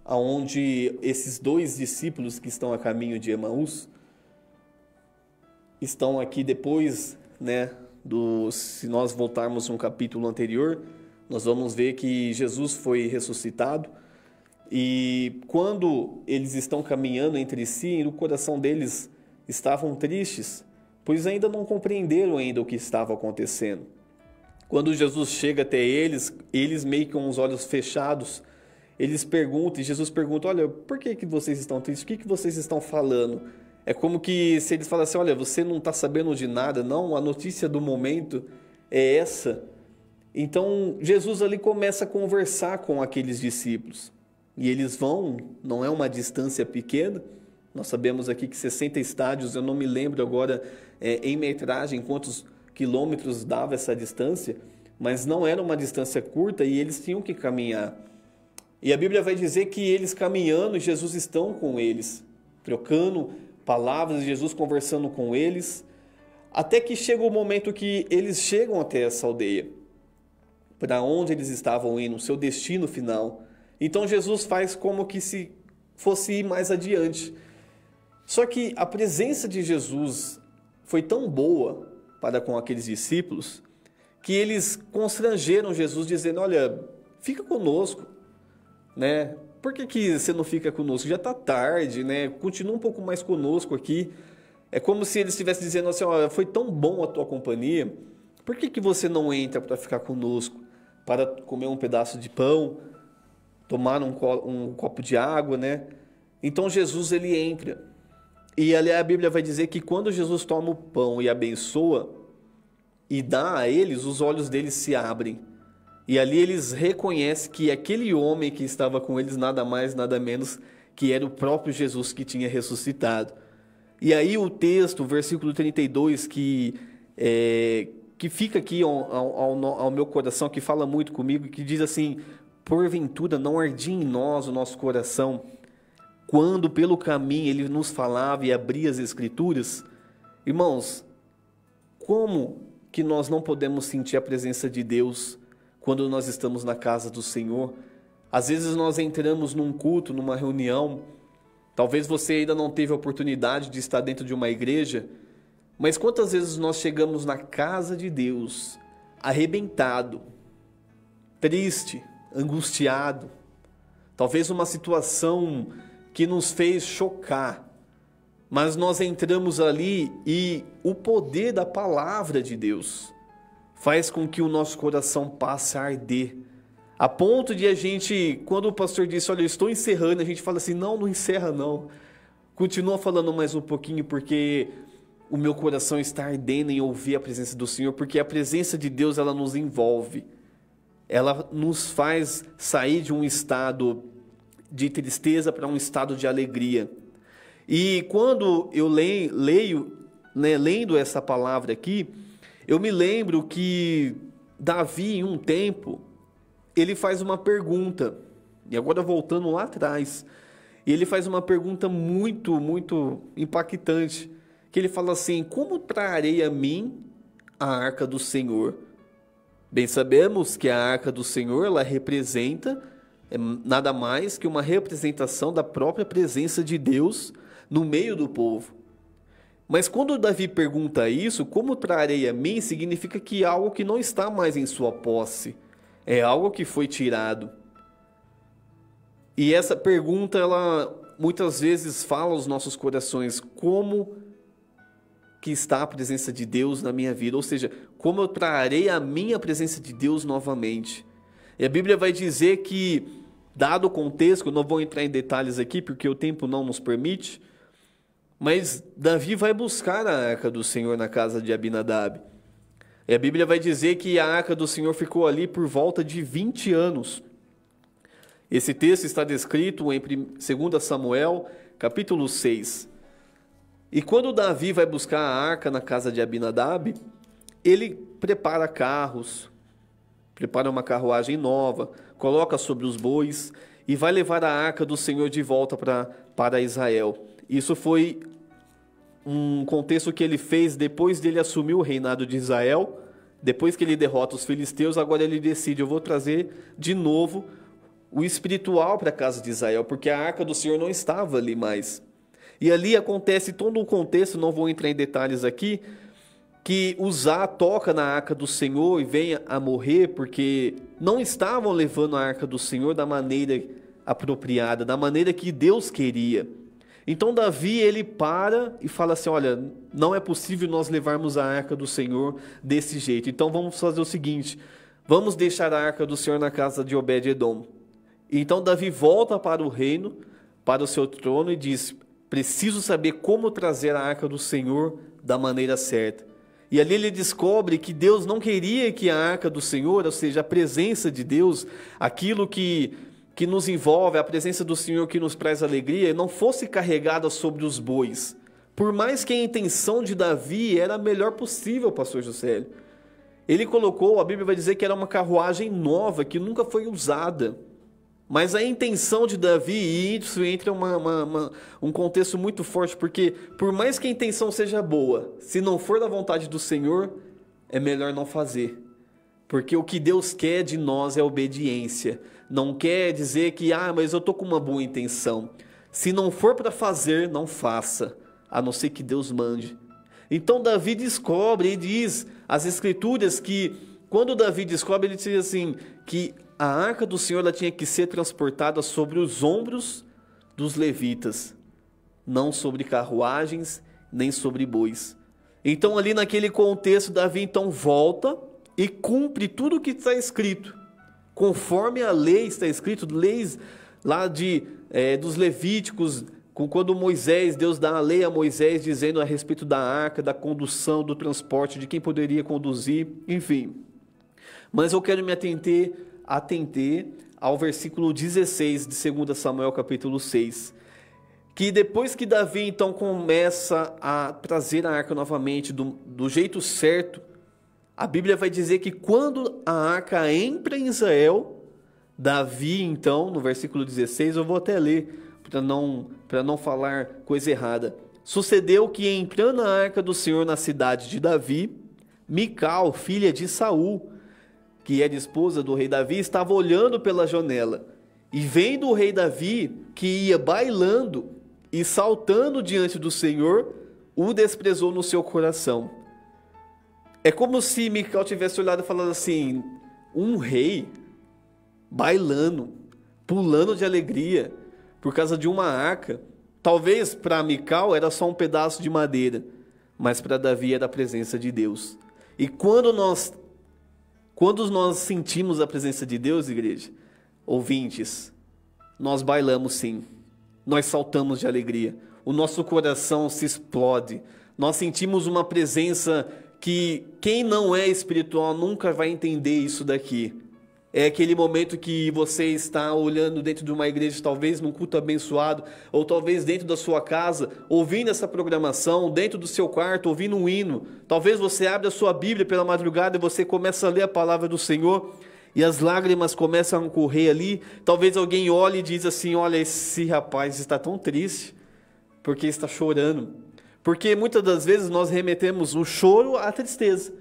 aonde esses dois discípulos que estão a caminho de Emaús estão aqui depois, se nós voltarmos um capítulo anterior, nós vamos ver que Jesus foi ressuscitado, e quando eles estão caminhando entre si, no coração deles estavam tristes, pois ainda não compreenderam ainda o que estava acontecendo. Quando Jesus chega até eles, eles meio que com os olhos fechados, eles perguntam, e Jesus pergunta: olha, por que vocês estão tristes? O que vocês estão falando? É como que se eles falassem: olha, você não está sabendo de nada, não, a notícia do momento é essa. Então Jesus ali começa a conversar com aqueles discípulos, e eles vão, não é uma distância pequena, nós sabemos aqui que 60 estádios, eu não me lembro agora em metragem quantos quilômetros dava essa distância, mas não era uma distância curta e eles tinham que caminhar. E a Bíblia vai dizer que eles caminhando, Jesus estão com eles, trocando palavras, Jesus conversando com eles, até que chega o momento que eles chegam até essa aldeia, para onde eles estavam indo, o seu destino final. Então Jesus faz como que se fosse ir mais adiante. Só que a presença de Jesus foi tão boa para com aqueles discípulos que eles constrangeram Jesus dizendo: olha, fica conosco, Por que você não fica conosco? Já está tarde, Continua um pouco mais conosco aqui. É como se eles estivessem dizendo assim: olha, foi tão bom a tua companhia, por que você não entra para ficar conosco, para comer um pedaço de pão, tomar um copo de água, Então Jesus ele entra. E ali a Bíblia vai dizer que quando Jesus toma o pão e abençoa e dá a eles, os olhos deles se abrem. E ali eles reconhecem que aquele homem que estava com eles nada mais, nada menos que era o próprio Jesus que tinha ressuscitado. E aí o texto, o versículo 32, que fica aqui ao meu coração, que fala muito comigo, que diz assim: porventura não ardia em nós o nosso coração, quando pelo caminho ele nos falava e abria as Escrituras? Irmãos, como que nós não podemos sentir a presença de Deus quando nós estamos na casa do Senhor? Às vezes nós entramos num culto, numa reunião, talvez você ainda não teve a oportunidade de estar dentro de uma igreja, mas quantas vezes nós chegamos na casa de Deus arrebentado, triste, angustiado, talvez uma situação que nos fez chocar, mas nós entramos ali e o poder da palavra de Deus faz com que o nosso coração passe a arder, a ponto de a gente, quando o pastor disse: olha, eu estou encerrando, a gente fala assim: não encerra não, continua falando mais um pouquinho, porque o meu coração está ardendo em ouvir a presença do Senhor, porque a presença de Deus ela nos envolve, ela nos faz sair de um estado de tristeza para um estado de alegria. E quando eu leio, lendo essa palavra aqui, eu me lembro que Davi, em um tempo, ele faz uma pergunta, e agora voltando lá atrás, e ele faz uma pergunta muito, muito impactante, que ele fala assim: como trarei a mim a arca do Senhor? Bem sabemos que a arca do Senhor, ela representa nada mais que uma representação da própria presença de Deus no meio do povo. Mas quando Davi pergunta isso, como trarei a mim, significa que é algo que não está mais em sua posse. É algo que foi tirado. E essa pergunta, ela muitas vezes fala aos nossos corações, como que está a presença de Deus na minha vida? Ou seja, como eu trarei a minha presença de Deus novamente? E a Bíblia vai dizer que, dado o contexto, eu não vou entrar em detalhes aqui, porque o tempo não nos permite, mas Davi vai buscar a arca do Senhor na casa de Abinadab. E a Bíblia vai dizer que a arca do Senhor ficou ali por volta de 20 anos. Esse texto está descrito em 2 Samuel, capítulo 6. E quando Davi vai buscar a arca na casa de Abinadab, ele prepara carros, prepara uma carruagem nova, coloca sobre os bois e vai levar a arca do Senhor de volta para Israel. Isso foi um contexto que ele fez depois dele assumir o reinado de Israel. Depois que ele derrota os filisteus, agora ele decide, eu vou trazer de novo o espiritual para a casa de Israel, porque a arca do Senhor não estava ali mais. E ali acontece todo um contexto, não vou entrar em detalhes aqui, que Uzá toca na arca do Senhor e vem a morrer, porque não estavam levando a arca do Senhor da maneira apropriada, da maneira que Deus queria. Então Davi, ele para e fala assim, olha, não é possível nós levarmos a arca do Senhor desse jeito. Então vamos fazer o seguinte, vamos deixar a arca do Senhor na casa de Obed-edom. Então Davi volta para o reino, para o seu trono e diz, preciso saber como trazer a arca do Senhor da maneira certa. E ali ele descobre que Deus não queria que a arca do Senhor, ou seja, a presença de Deus, aquilo que nos envolve, a presença do Senhor que nos traz alegria, não fosse carregada sobre os bois. Por mais que a intenção de Davi era a melhor possível, pastor Juscelio. Ele colocou, a Bíblia vai dizer que era uma carruagem nova, que nunca foi usada. Mas a intenção de Davi, e isso entra um contexto muito forte, porque por mais que a intenção seja boa, se não for da vontade do Senhor, é melhor não fazer. Porque o que Deus quer de nós é obediência. Não quer dizer que, mas eu estou com uma boa intenção. Se não for para fazer, não faça, a não ser que Deus mande. Então Davi descobre e diz as Escrituras que, quando Davi descobre, ele diz assim, que a arca do Senhor ela tinha que ser transportada sobre os ombros dos levitas, não sobre carruagens, nem sobre bois. Então ali naquele contexto, Davi então volta e cumpre tudo o que está escrito, conforme a lei está escrito, leis lá dos Levíticos, quando Moisés, Deus dá a lei a Moisés dizendo a respeito da arca, da condução, do transporte, de quem poderia conduzir, enfim. Mas eu quero me atender ao versículo 16 de 2 Samuel capítulo 6, que depois que Davi então começa a trazer a arca novamente do jeito certo, a Bíblia vai dizer que quando a arca entra em Israel, Davi então, no versículo 16, eu vou até ler, para não falar coisa errada. Sucedeu que entrando a arca do Senhor na cidade de Davi, Mical, filha de Saul, que era esposa do rei Davi, estava olhando pela janela, e vendo o rei Davi, que ia bailando e saltando diante do Senhor, o desprezou no seu coração. É como se Mical tivesse olhado e falado assim, um rei bailando, pulando de alegria, por causa de uma arca. Talvez para Mical era só um pedaço de madeira, mas para Davi era a presença de Deus. E quando nós sentimos a presença de Deus, igreja, ouvintes, nós bailamos sim, nós saltamos de alegria, o nosso coração se explode, nós sentimos uma presença que quem não é espiritual nunca vai entender isso daqui. É aquele momento que você está olhando dentro de uma igreja, talvez num culto abençoado, ou talvez dentro da sua casa, ouvindo essa programação, dentro do seu quarto, ouvindo um hino. Talvez você abra a sua Bíblia pela madrugada e você começa a ler a palavra do Senhor, e as lágrimas começam a correr ali. Talvez alguém olhe e diz assim, olha, esse rapaz está tão triste, porque está chorando. Porque muitas das vezes nós remetemos o choro à tristeza.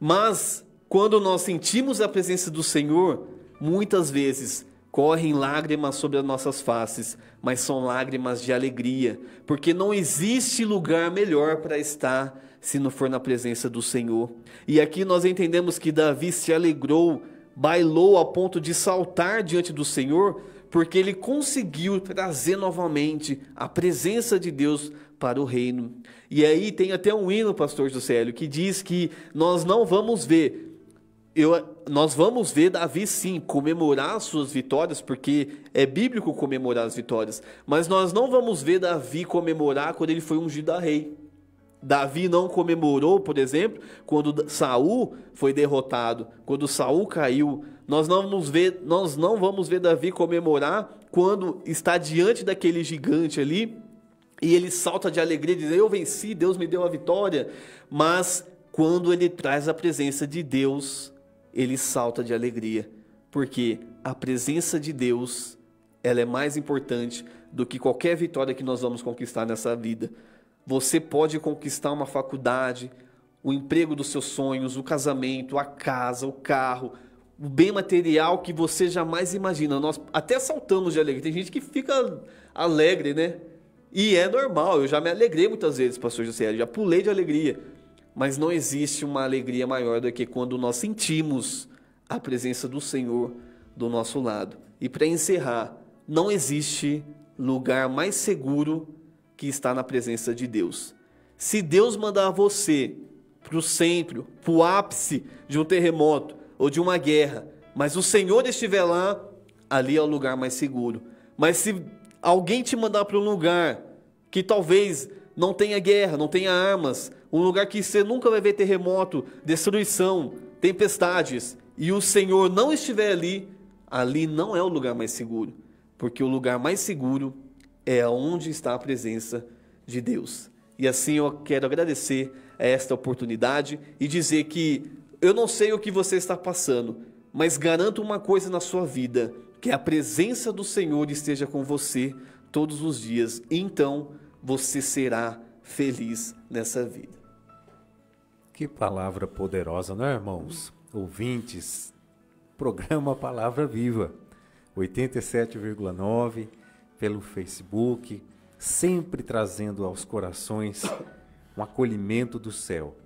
Mas quando nós sentimos a presença do Senhor, muitas vezes correm lágrimas sobre as nossas faces, mas são lágrimas de alegria, porque não existe lugar melhor para estar se não for na presença do Senhor. E aqui nós entendemos que Davi se alegrou, bailou ao ponto de saltar diante do Senhor, porque ele conseguiu trazer novamente a presença de Deus para o reino. E aí tem até um hino, pastor Juscelio, que diz que nós não vamos ver... Nós vamos ver Davi sim comemorar as suas vitórias, porque é bíblico comemorar as vitórias, mas nós não vamos ver Davi comemorar quando ele foi ungido a rei. Davi não comemorou, por exemplo, quando Saul foi derrotado, quando Saul caiu. Nós não vamos ver Davi comemorar quando está diante daquele gigante ali e ele salta de alegria, diz: eu venci, Deus me deu a vitória. Mas quando ele traz a presença de Deus, ele salta de alegria, porque a presença de Deus, ela é mais importante do que qualquer vitória que nós vamos conquistar nessa vida. Você pode conquistar uma faculdade, o emprego dos seus sonhos, o casamento, a casa, o carro, o bem material que você jamais imagina. Nós até saltamos de alegria. Tem gente que fica alegre, né? E é normal, eu já me alegrei muitas vezes, pastor José, já pulei de alegria. Mas não existe uma alegria maior do que quando nós sentimos a presença do Senhor do nosso lado. E para encerrar, não existe lugar mais seguro que estar na presença de Deus. Se Deus mandar você para o centro, para o ápice de um terremoto ou de uma guerra, mas o Senhor estiver lá, ali é o lugar mais seguro. Mas se alguém te mandar para um lugar que talvez não tenha guerra, não tenha armas, um lugar que você nunca vai ver terremoto, destruição, tempestades, e o Senhor não estiver ali, ali não é o lugar mais seguro, porque o lugar mais seguro é onde está a presença de Deus. E assim eu quero agradecer a esta oportunidade e dizer que eu não sei o que você está passando, mas garanto uma coisa na sua vida, que a presença do Senhor esteja com você todos os dias, e então você será feliz nessa vida. Que palavra poderosa, não é, irmãos? Ouvintes, programa Palavra Viva, 87,9, pelo Facebook, sempre trazendo aos corações um acolhimento do céu.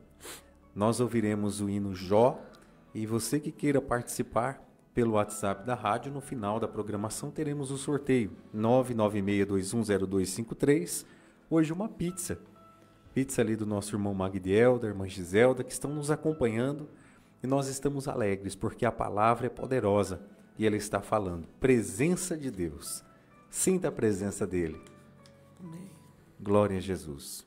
Nós ouviremos o hino Jó, e você que queira participar pelo WhatsApp da rádio, no final da programação teremos o sorteio 996210253, hoje uma pizza ali do nosso irmão Magdiel, da irmã Giselda, que estão nos acompanhando, e nós estamos alegres, porque a palavra é poderosa, e ela está falando, presença de Deus, sinta a presença dele. Amém. Glória a Jesus.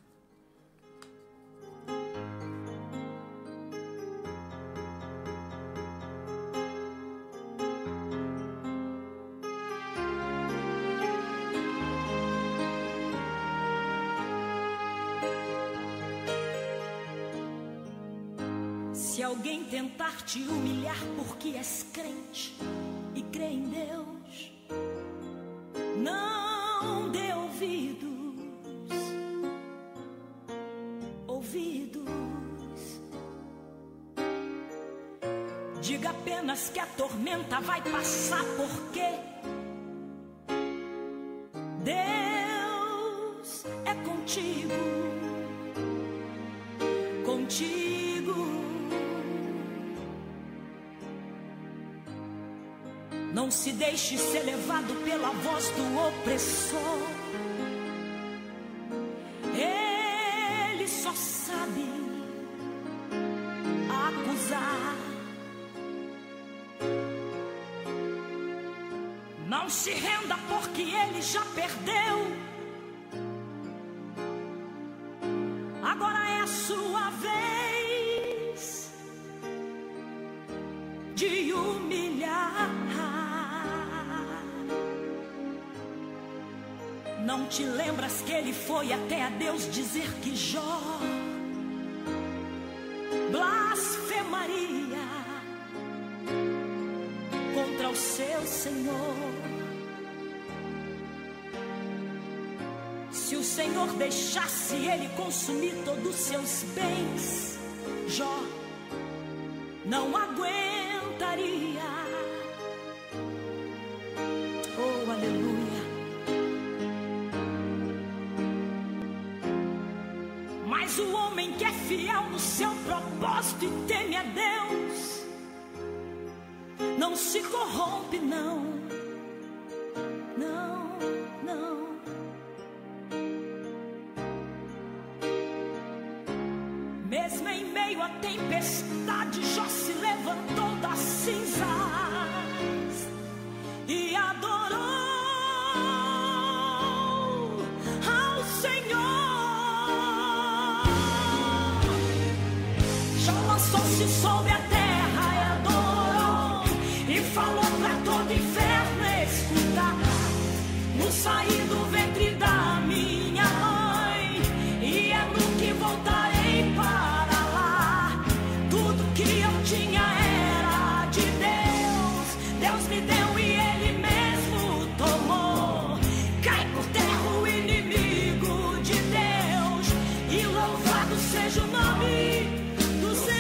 Se alguém tentar te humilhar porque és crente e crê em Deus, não dê ouvidos. Diga apenas que a tormenta vai passar, porque Deus é contigo. Não se deixe ser levado pela voz do opressor. Ele só sabe acusar. Não se renda, porque ele já perdeu. Agora é a sua vez de humilhar. Não te lembras que ele foi até a Deus dizer que Jó blasfemaria contra o seu Senhor? Se o Senhor deixasse ele consumir todos os seus bens, Jó não aguentaria. Mas o homem que é fiel no seu propósito e teme a Deus não se corrompe, não, não, não. Mesmo em meio à tempestade, Jó se levantou das cinzas e adorou ao Senhor. Jó lançou-se sobre a terra e adorou, e falou pra todo inferno escutar: no sair do ventre da minha mãe, e é no que voltarei para lá. Tudo que eu tinha era de Deus, Deus me deu e Ele mesmo tomou. Cai por terra o inimigo de Deus, e louvado seja o nome do Senhor.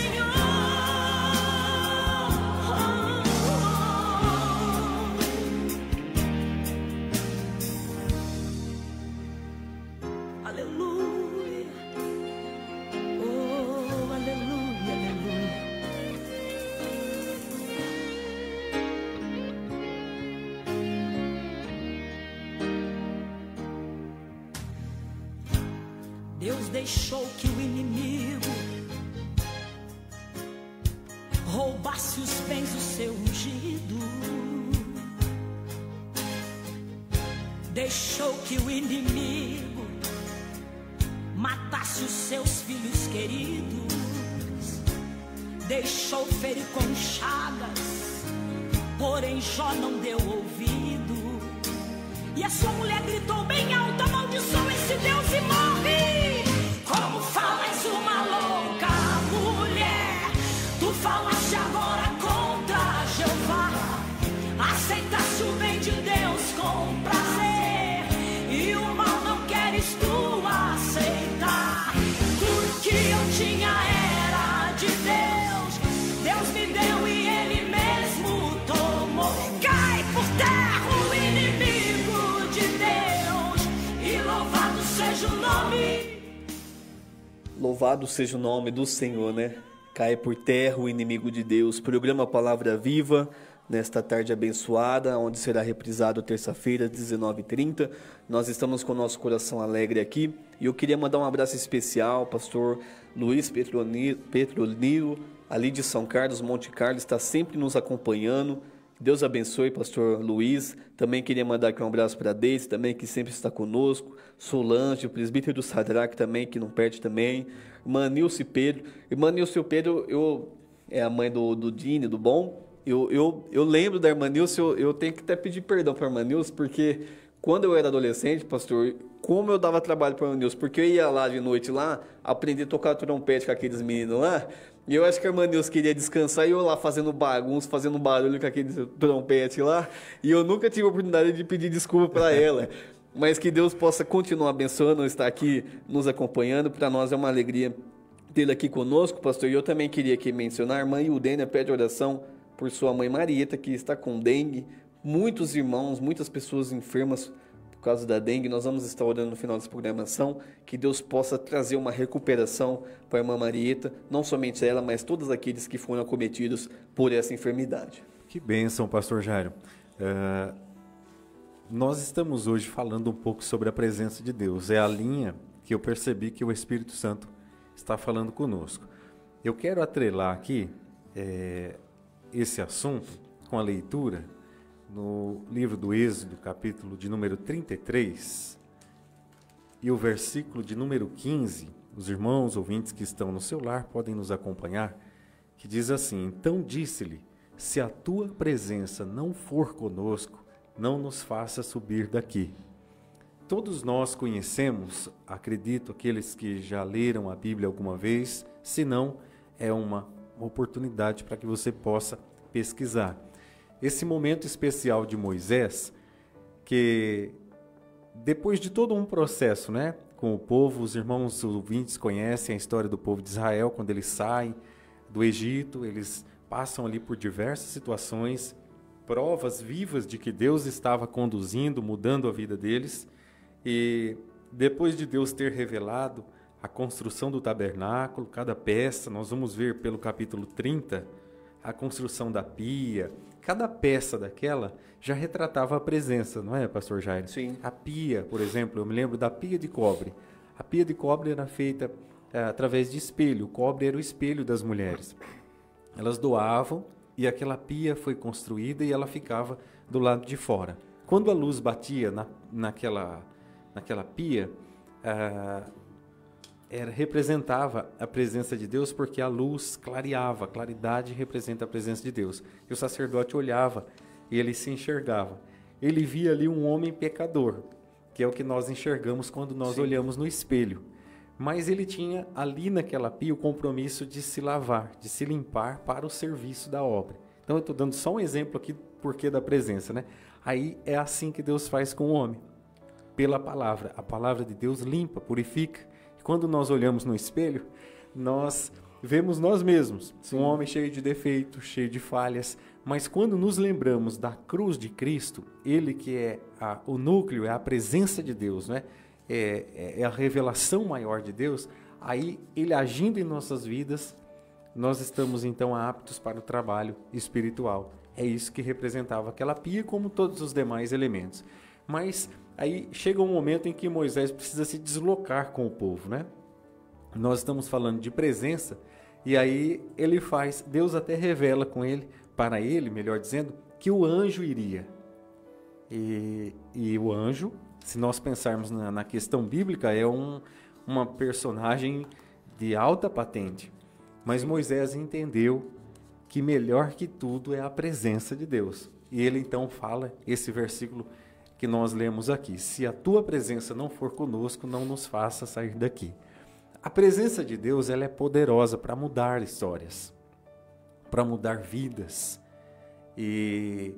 Aleluia, oh, aleluia, aleluia. Deus deixou que o inimigo roubasse os bens do seu ungido. Deixou que o inimigo matasse os seus filhos queridos. Deixou ferir com chagas, porém Jó não deu ouvido. E a sua mulher gritou bem alto: amaldiçoa esse Deus e morre. Como falas uma louca mulher, tu falaste agora contra Jeová. Aceitaste o bem de Deus com prazer, e o mal não queres tu aceitar. Tudo que eu tinha era de Deus, Deus me deu e Ele mesmo tomou. Cai por terra o inimigo de Deus, e louvado seja o nome. Louvado seja o nome do Senhor, né? Cai por terra o inimigo de Deus. Programa Palavra Viva, nesta tarde abençoada, onde será reprisado terça-feira, 19h30. Nós estamos com o nosso coração alegre aqui. E eu queria mandar um abraço especial ao pastor Luiz Petrolino, ali de São Carlos, Monte Carlo, está sempre nos acompanhando. Deus abençoe, pastor Luiz. Também queria mandar aqui um abraço para a Deise, também, que sempre está conosco. Solange, o presbítero do Sadraque também, que não perde também. Irmã Nilce Pedro. Irmã Nilce Pedro, é a mãe do Dini, do Bom. Eu lembro da irmã Nilce, eu tenho que até pedir perdão para a irmã Nilce, porque quando eu era adolescente, pastor, como eu dava trabalho para a irmã Nilce, porque eu ia lá de noite lá, aprender a tocar trompete com aqueles meninos lá, e eu acho que a irmã Nilce queria descansar, e eu lá fazendo bagunça, fazendo barulho com aquele trompete lá, e eu nunca tive a oportunidade de pedir desculpa para ela. Mas que Deus possa continuar abençoando, estar aqui nos acompanhando. Para nós é uma alegria tê-la aqui conosco, pastor. E eu também queria aqui mencionar, a irmã Ildênia pede oração por sua mãe Marieta, que está com dengue. Muitos irmãos, muitas pessoas enfermas por causa da dengue. Nós vamos estar orando no final dessa programação, que Deus possa trazer uma recuperação para a irmã Marieta, não somente ela, mas todos aqueles que foram acometidos por essa enfermidade. Que bênção, pastor Jairo. Nós estamos hoje falando um pouco sobre a presença de Deus. É a linha que eu percebi que o Espírito Santo está falando conosco. Eu quero atrelar aqui esse assunto com a leitura no livro do Êxodo, capítulo de número 33, e o versículo de número 15. Os irmãos ouvintes que estão no seu lar podem nos acompanhar, que diz assim: então disse-lhe, se a tua presença não for conosco, não nos faça subir daqui. Todos nós conhecemos, acredito, aqueles que já leram a Bíblia alguma vez, se não, é uma oportunidade para que você possa pesquisar. Esse momento especial de Moisés, que depois de todo um processo, né, com o povo, os irmãos ouvintes conhecem a história do povo de Israel, quando eles saem do Egito, eles passam ali por diversas situações, provas vivas de que Deus estava conduzindo, mudando a vida deles. E depois de Deus ter revelado a construção do tabernáculo, cada peça, nós vamos ver pelo capítulo 30, a construção da pia, cada peça daquela já retratava a presença, não é, pastor Jair? Sim. A pia, por exemplo, eu me lembro da pia de cobre. A pia de cobre era feita através de espelho, o cobre era o espelho das mulheres. Elas doavam e aquela pia foi construída e ela ficava do lado de fora. Quando a luz batia naquela pia, representava a presença de Deus, porque a luz clareava, a claridade representa a presença de Deus. E o sacerdote olhava e ele se enxergava. Ele via ali um homem pecador, que é o que nós enxergamos quando nós olhamos no espelho. Mas ele tinha ali naquela pia o compromisso de se lavar, de se limpar para o serviço da obra. Então eu estou dando só um exemplo aqui porque da presença, né? Aí é assim que Deus faz com o homem, pela palavra. A palavra de Deus limpa, purifica. Quando nós olhamos no espelho, nós vemos nós mesmos, um homem cheio de defeitos, cheio de falhas, mas quando nos lembramos da cruz de Cristo, ele que é o núcleo, é a presença de Deus, né? É a revelação maior de Deus, aí ele agindo em nossas vidas, nós estamos então aptos para o trabalho espiritual. É isso que representava aquela pia, como todos os demais elementos. Mas aí chega um momento em que Moisés precisa se deslocar com o povo, né? Nós estamos falando de presença, e aí Deus até revela para ele, melhor dizendo, que o anjo iria. E o anjo, se nós pensarmos na questão bíblica, é uma personagem de alta patente. Mas Moisés entendeu que melhor que tudo é a presença de Deus. E ele então fala esse versículo que nós lemos aqui: se a tua presença não for conosco, não nos faça sair daqui. A presença de Deus, ela é poderosa para mudar histórias, para mudar vidas. E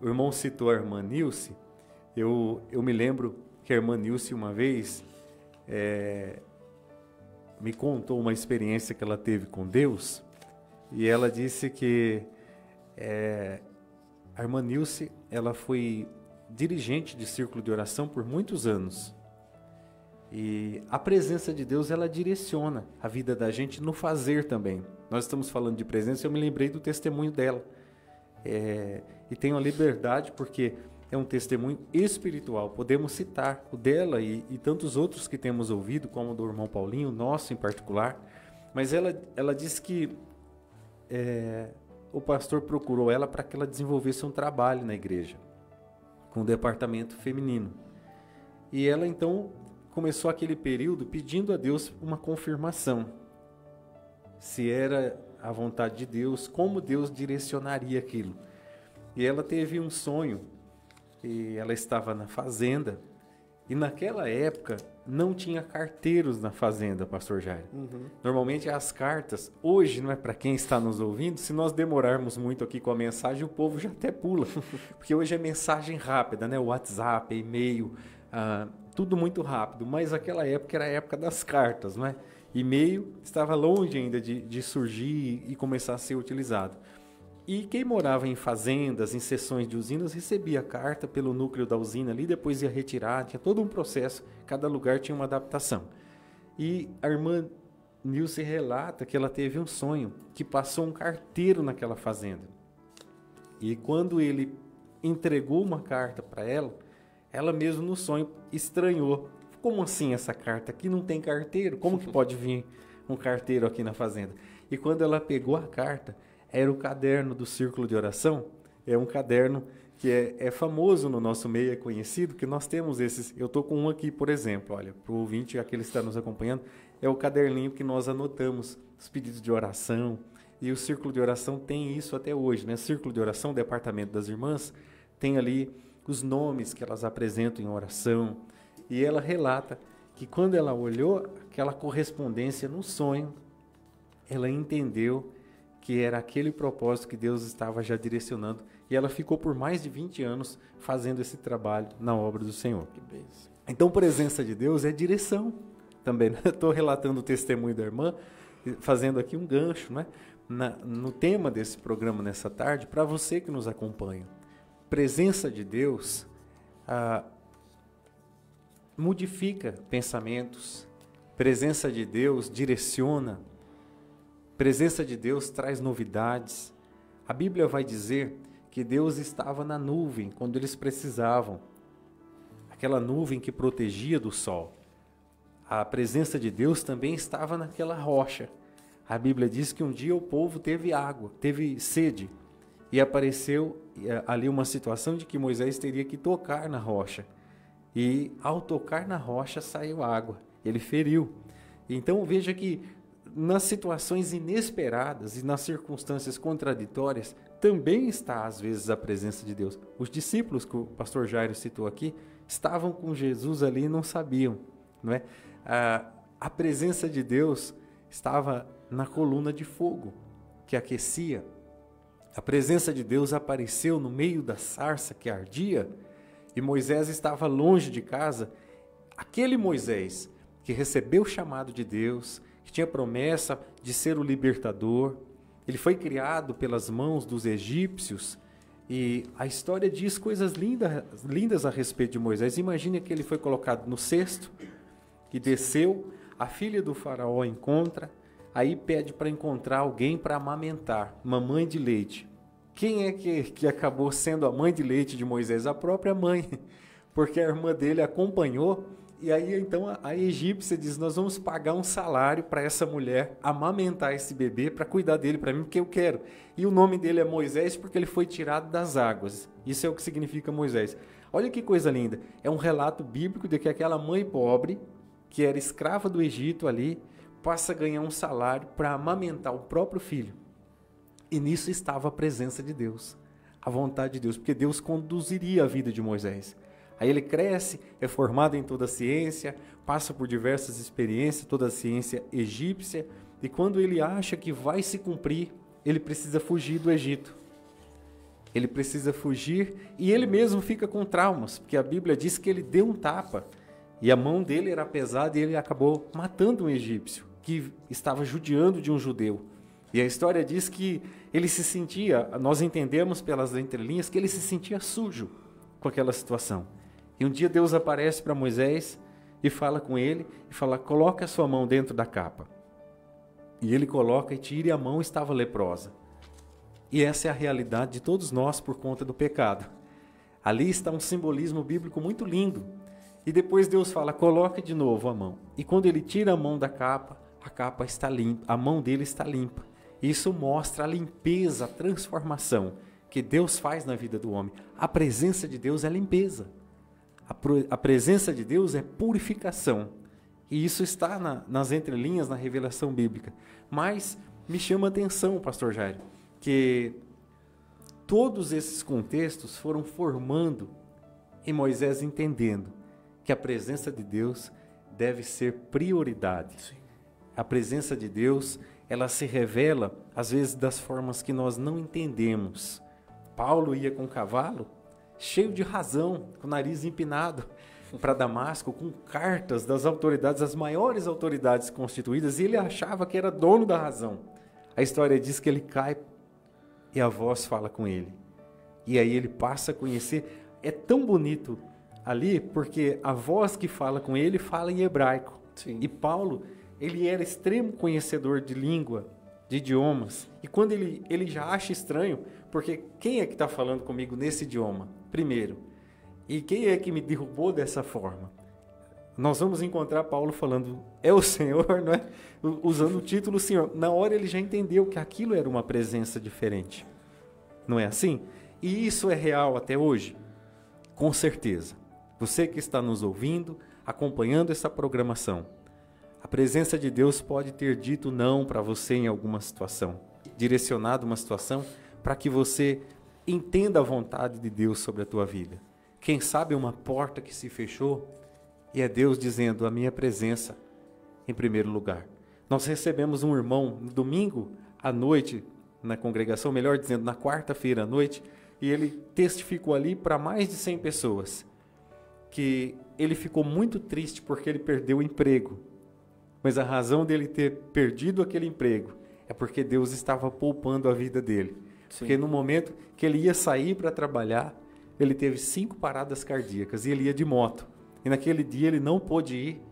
o irmão citou a irmã Nilce. Eu me lembro que a irmã Nilce uma vez me contou uma experiência que ela teve com Deus, e ela disse que a irmã Nilce, ela foi dirigente de círculo de oração por muitos anos. E a presença de Deus, ela direciona a vida da gente no fazer também. Nós estamos falando de presença, eu me lembrei do testemunho dela. E tenho a liberdade, porque é um testemunho espiritual. Podemos citar o dela e tantos outros que temos ouvido, como o do irmão Paulinho, nosso em particular. Mas ela disse que o pastor procurou ela para que ela desenvolvesse um trabalho na igreja, com o departamento feminino. E ela então começou aquele período pedindo a Deus uma confirmação, se era a vontade de Deus, como Deus direcionaria aquilo. E ela teve um sonho, e ela estava na fazenda, e naquela época não tinha carteiros na fazenda, pastor Jair. Normalmente as cartas, hoje, não é, para quem está nos ouvindo, se nós demorarmos muito aqui com a mensagem, o povo já até pula, porque hoje é mensagem rápida, né? WhatsApp, e-mail, tudo muito rápido, mas aquela época era a época das cartas, não é? E-mail estava longe ainda de surgir e começar a ser utilizado. E quem morava em fazendas, em seções de usinas, recebia a carta pelo núcleo da usina ali, depois ia retirar, tinha todo um processo, cada lugar tinha uma adaptação. E a irmã Nilce relata que ela teve um sonho, que passou um carteiro naquela fazenda. E quando ele entregou uma carta para ela, ela mesmo no sonho estranhou. Como assim essa carta? Aqui não tem carteiro? Como que pode vir um carteiro aqui na fazenda? E quando ela pegou a carta, era o caderno do Círculo de Oração. É um caderno que é famoso no nosso meio, é conhecido, que nós temos esses. Eu estou com um aqui, por exemplo, olha, para o ouvinte, aquele que está nos acompanhando, é o caderninho que nós anotamos os pedidos de oração. E o Círculo de Oração tem isso até hoje, né? Círculo de Oração, Departamento das Irmãs, tem ali os nomes que elas apresentam em oração. E ela relata que quando ela olhou aquela correspondência no sonho, ela entendeu que era aquele propósito que Deus estava já direcionando. E ela ficou por mais de 20 anos fazendo esse trabalho na obra do Senhor. Que bênção. Então, presença de Deus é direção também. Estou relatando o testemunho da irmã, fazendo aqui um gancho, né? No tema desse programa nessa tarde, para você que nos acompanha. Presença de Deus modifica pensamentos, Presença de Deus direciona. Presença de Deus traz novidades. A Bíblia vai dizer que Deus estava na nuvem quando eles precisavam. Aquela nuvem que protegia do sol. A presença de Deus também estava naquela rocha. A Bíblia diz que um dia o povo teve água, teve sede. E apareceu ali uma situação de que Moisés teria que tocar na rocha. E ao tocar na rocha saiu água. Ele feriu. Então veja que nas situações inesperadas e nas circunstâncias contraditórias, também está às vezes a presença de Deus. Os discípulos que o pastor Jairo citou aqui, estavam com Jesus ali e não sabiam, não é? A presença de Deus estava na coluna de fogo que aquecia. A presença de Deus apareceu no meio da sarça que ardia e Moisés estava longe de casa. Aquele Moisés que recebeu o chamado de Deus, que tinha promessa de ser o libertador, ele foi criado pelas mãos dos egípcios e a história diz coisas lindas a respeito de Moisés. Imagine que ele foi colocado no cesto e desceu, a filha do faraó encontra, aí pede para encontrar alguém para amamentar, uma mãe de leite. Quem é que acabou sendo a mãe de leite de Moisés? A própria mãe, porque a irmã dele acompanhou. E aí então a egípcia diz, nós vamos pagar um salário para essa mulher amamentar esse bebê, para cuidar dele para mim, porque eu quero. E o nome dele é Moisés porque ele foi tirado das águas. Isso é o que significa Moisés. Olha que coisa linda. É um relato bíblico de que aquela mãe pobre, que era escrava do Egito ali, passa a ganhar um salário para amamentar o próprio filho. E nisso estava a presença de Deus, a vontade de Deus, porque Deus conduziria a vida de Moisés. Aí ele cresce, é formado em toda a ciência, passa por diversas experiências, toda a ciência egípcia, e quando ele acha que vai se cumprir, ele precisa fugir do Egito. Ele precisa fugir e ele mesmo fica com traumas, porque a Bíblia diz que ele deu um tapa, e a mão dele era pesada e ele acabou matando um egípcio, que estava judiando de um judeu. E a história diz que ele se sentia, nós entendemos pelas entrelinhas, que ele se sentia sujo com aquela situação. E um dia Deus aparece para Moisés e fala com ele, e fala, coloca a sua mão dentro da capa. E ele coloca e tira, e a mão estava leprosa. E essa é a realidade de todos nós por conta do pecado. Ali está um simbolismo bíblico muito lindo. E depois Deus fala, coloca de novo a mão. E quando ele tira a mão da capa, a capa está limpa, a mão dele está limpa. Isso mostra a limpeza, a transformação que Deus faz na vida do homem. A presença de Deus é limpeza. A presença de Deus é purificação. E isso está nas entrelinhas, na revelação bíblica. Mas me chama a atenção, pastor Jairo, que todos esses contextos foram formando em Moisés entendendo que a presença de Deus deve ser prioridade. Sim. A presença de Deus, ela se revela, às vezes, das formas que nós não entendemos. Paulo ia com cavalo, cheio de razão, com o nariz empinado, para Damasco, com cartas das autoridades, as maiores autoridades constituídas, e ele achava que era dono da razão. A história diz que ele cai e a voz fala com ele. E aí ele passa a conhecer. É tão bonito ali, porque a voz que fala com ele fala em hebraico. Sim. E Paulo, ele era extremo conhecedor de língua, de idiomas. E quando ele já acha estranho, porque quem é que está falando comigo nesse idioma? Primeiro. E quem é que me derrubou dessa forma? Nós vamos encontrar Paulo falando, é o Senhor, não é? Usando o título Senhor. Na hora ele já entendeu que aquilo era uma presença diferente. Não é assim? E isso é real até hoje? Com certeza. Você que está nos ouvindo, acompanhando essa programação, a presença de Deus pode ter dito não para você em alguma situação, direcionado uma situação para que você entenda a vontade de Deus sobre a tua vida. Quem sabe uma porta que se fechou e é Deus dizendo a minha presença em primeiro lugar. Nós recebemos um irmão no domingo à noite na congregação, melhor dizendo, na quarta-feira à noite, e ele testificou ali para mais de 100 pessoas que ele ficou muito triste porque ele perdeu o emprego. Mas a razão dele ter perdido aquele emprego é porque Deus estava poupando a vida dele. Sim. Porque no momento que ele ia sair para trabalhar, ele teve 5 paradas cardíacas e ele ia de moto. E naquele dia ele não pôde ir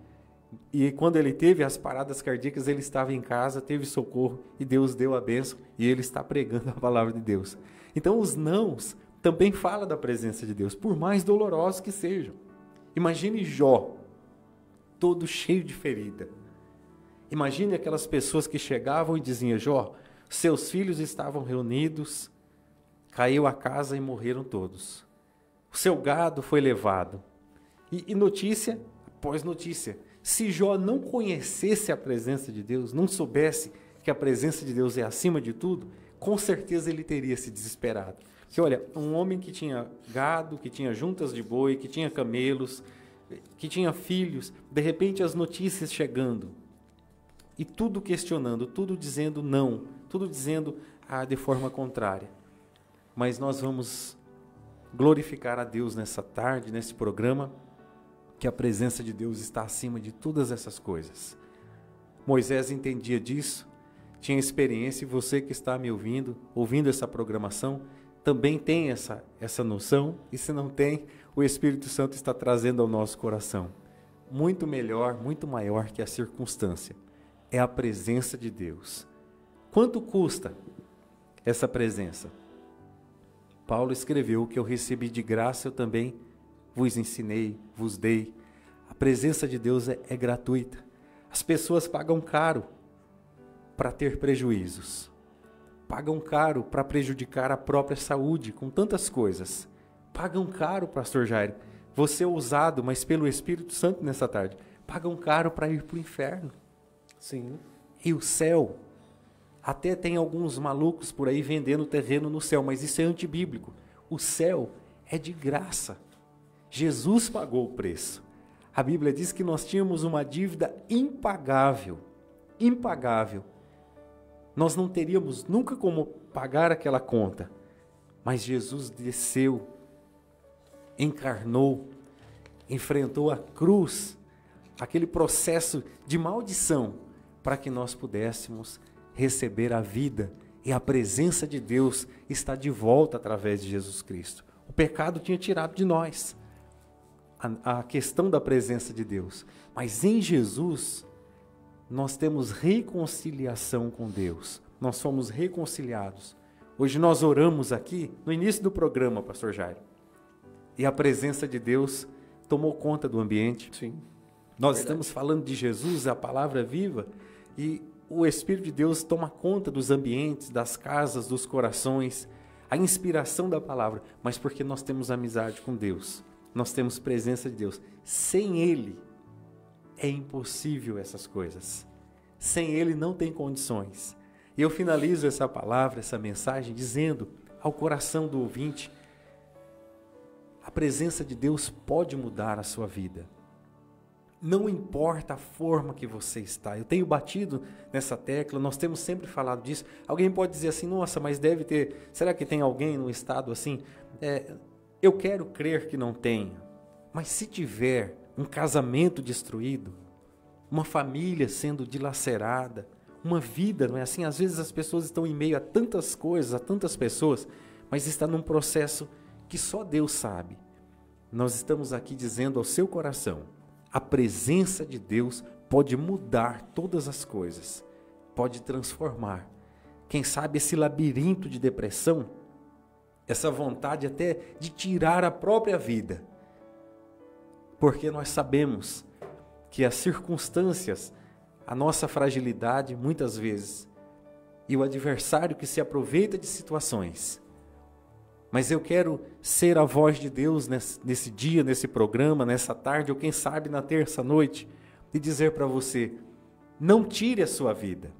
E quando ele teve as paradas cardíacas, ele estava em casa, teve socorro e Deus deu a bênção e ele está pregando a palavra de Deus. Então os nãos também falam da presença de Deus, por mais dolorosos que sejam. Imagine Jó, todo cheio de ferida. Imagine aquelas pessoas que chegavam e diziam: Jó, seus filhos estavam reunidos, caiu a casa e morreram todos. O seu gado foi levado. E notícia após notícia. Se Jó não conhecesse a presença de Deus, não soubesse que a presença de Deus é acima de tudo, com certeza ele teria se desesperado. Porque olha, um homem que tinha gado, que tinha juntas de boi, que tinha camelos, que tinha filhos, de repente as notícias chegando, e tudo questionando, tudo dizendo não, tudo dizendo de forma contrária. Mas nós vamos glorificar a Deus nessa tarde, nesse programa, que a presença de Deus está acima de todas essas coisas. Moisés entendia disso, tinha experiência, e você que está me ouvindo essa programação, também tem essa noção, e se não tem, o Espírito Santo está trazendo ao nosso coração. Muito melhor, muito maior que a circunstância, é a presença de Deus. Quanto custa essa presença? Paulo escreveu: o que eu recebi de graça eu também vos ensinei, vos dei. A presença de Deus é gratuita. As pessoas pagam caro para ter prejuízos. Pagam caro para prejudicar a própria saúde com tantas coisas. Pagam caro, pastor Jairo. Você é ousado, mas pelo Espírito Santo nessa tarde. Pagam caro para ir para o inferno. Sim. E o céu, até tem alguns malucos por aí vendendo terreno no céu, mas isso é antibíblico. O céu é de graça. Jesus pagou o preço. A Bíblia diz que nós tínhamos uma dívida impagável. Impagável. Nós não teríamos nunca como pagar aquela conta. Mas Jesus desceu, encarnou, enfrentou a cruz, aquele processo de maldição, para que nós pudéssemos receber a vida. E a presença de Deus está de volta através de Jesus Cristo. O pecado tinha tirado de nós a questão da presença de Deus. Mas em Jesus, nós temos reconciliação com Deus. Nós somos reconciliados. Hoje nós oramos aqui, no início do programa, pastor Jairo. E a presença de Deus tomou conta do ambiente. Sim. Nós estamos falando de Jesus, a palavra viva, e o Espírito de Deus toma conta dos ambientes, das casas, dos corações, a inspiração da palavra, mas porque nós temos amizade com Deus, nós temos presença de Deus. Sem Ele, é impossível essas coisas. Sem Ele não tem condições. E eu finalizo essa palavra, essa mensagem, dizendo ao coração do ouvinte: a presença de Deus pode mudar a sua vida. Não importa a forma que você está. Eu tenho batido nessa tecla, nós temos sempre falado disso. Alguém pode dizer assim: nossa, mas deve ter, será que tem alguém no estado assim? Eu quero crer que não tenha. Mas se tiver um casamento destruído, uma família sendo dilacerada, uma vida, não é assim? Às vezes as pessoas estão em meio a tantas coisas, a tantas pessoas, mas está num processo que só Deus sabe. Nós estamos aqui dizendo ao seu coração: a presença de Deus pode mudar todas as coisas, pode transformar. Quem sabe esse labirinto de depressão, essa vontade até de tirar a própria vida, porque nós sabemos que as circunstâncias, a nossa fragilidade muitas vezes, e o adversário que se aproveita de situações. Mas eu quero ser a voz de Deus nesse dia, nesse programa, nessa tarde, ou quem sabe na terça-noite, e dizer para você: não tire a sua vida,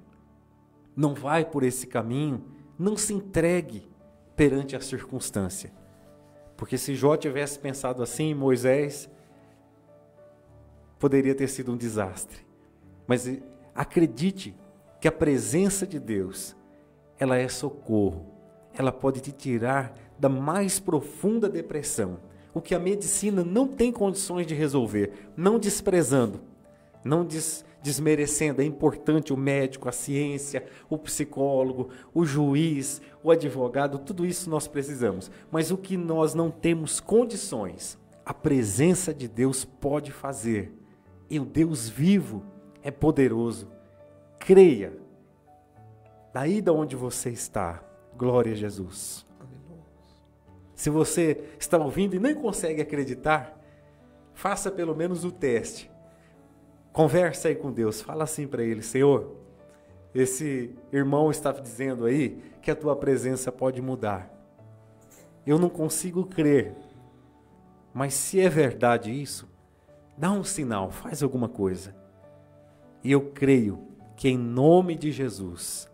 não vai por esse caminho, não se entregue perante a circunstância. Porque se Jó tivesse pensado assim, Moisés, poderia ter sido um desastre. Mas acredite que a presença de Deus, ela é socorro, ela pode te tirar da mais profunda depressão, o que a medicina não tem condições de resolver, não desprezando, não desmerecendo. É importante o médico, a ciência, o psicólogo, o juiz, o advogado, tudo isso nós precisamos. Mas o que nós não temos condições, a presença de Deus pode fazer. E o Deus vivo é poderoso. Creia. Daí de onde você está. Glória a Jesus. Se você está ouvindo e nem consegue acreditar, faça pelo menos o teste. Conversa aí com Deus. Fala assim para Ele: Senhor, esse irmão está dizendo aí que a tua presença pode mudar. Eu não consigo crer. Mas se é verdade isso, dá um sinal, faz alguma coisa. E eu creio que em nome de Jesus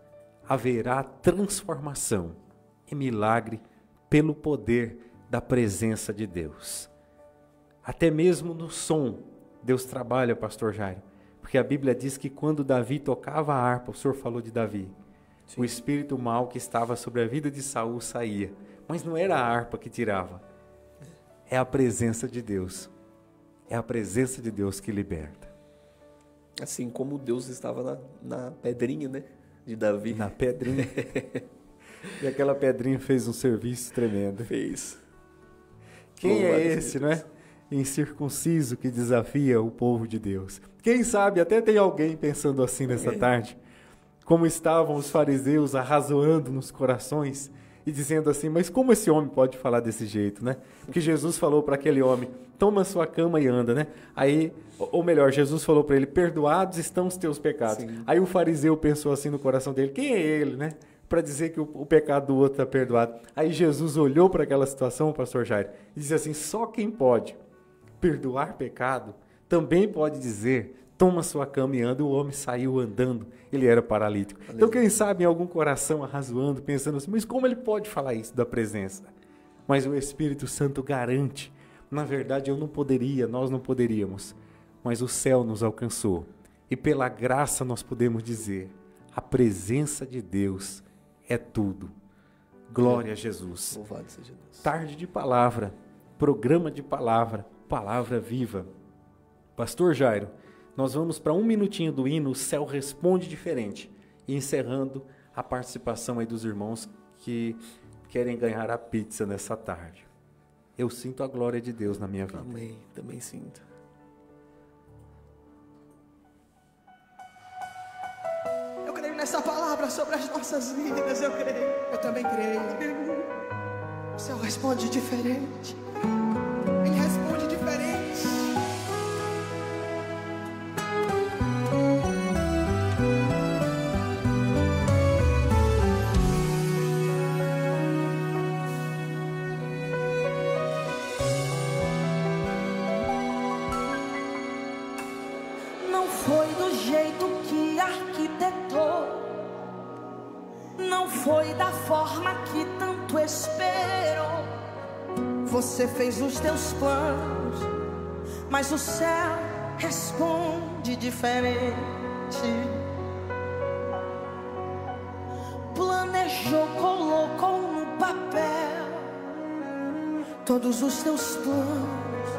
haverá transformação e milagre pelo poder da presença de Deus. Até mesmo no som, Deus trabalha, pastor Jairo. Porque a Bíblia diz que quando Davi tocava a harpa, o senhor falou de Davi, sim, o espírito mau que estava sobre a vida de Saul saía. Mas não era a harpa que tirava. É a presença de Deus. É a presença de Deus que liberta. Assim como Deus estava na pedrinha, né? De Davi. Na pedrinha. E aquela pedrinha fez um serviço tremendo. Fez. Quem é esse, não é? Incircunciso que desafia o povo de Deus. Quem sabe até tem alguém pensando assim nessa tarde. Como estavam os fariseus arrazoando nos corações e dizendo assim: mas como esse homem pode falar desse jeito, né? Porque Jesus falou para aquele homem: toma sua cama e anda, né? Aí, ou melhor, Jesus falou para ele: perdoados estão os teus pecados. Sim. Aí o fariseu pensou assim no coração dele: quem é ele, né? Para dizer que o pecado do outro está perdoado. Aí Jesus olhou para aquela situação, pastor Jairo, e disse assim: só quem pode perdoar pecado também pode dizer: toma sua cama e anda. O homem saiu andando, ele era paralítico. Aleluia. Então quem sabe em algum coração arrazoando, pensando assim: mas como ele pode falar isso da presença? Mas o Espírito Santo garante. Na verdade eu não poderia, nós não poderíamos, mas o céu nos alcançou. E pela graça nós podemos dizer: a presença de Deus é tudo. Glória a Jesus. Louvado seja Deus. Tarde de palavra, programa de palavra, palavra viva. Pastor Jairo, nós vamos para 1 minutinho do hino, o céu responde diferente. E encerrando a participação aí dos irmãos que querem ganhar a pizza nessa tarde. Eu sinto a glória de Deus na minha vida. Amém, também sinto. Eu creio nessa palavra sobre as nossas vidas, eu creio. Eu também creio. O céu responde diferente. Ele responde diferente. Não foi do jeito que arquitetou, não foi da forma que tanto esperou. Você fez os teus planos, mas o céu responde diferente. Planejou, colocou no papel todos os teus planos,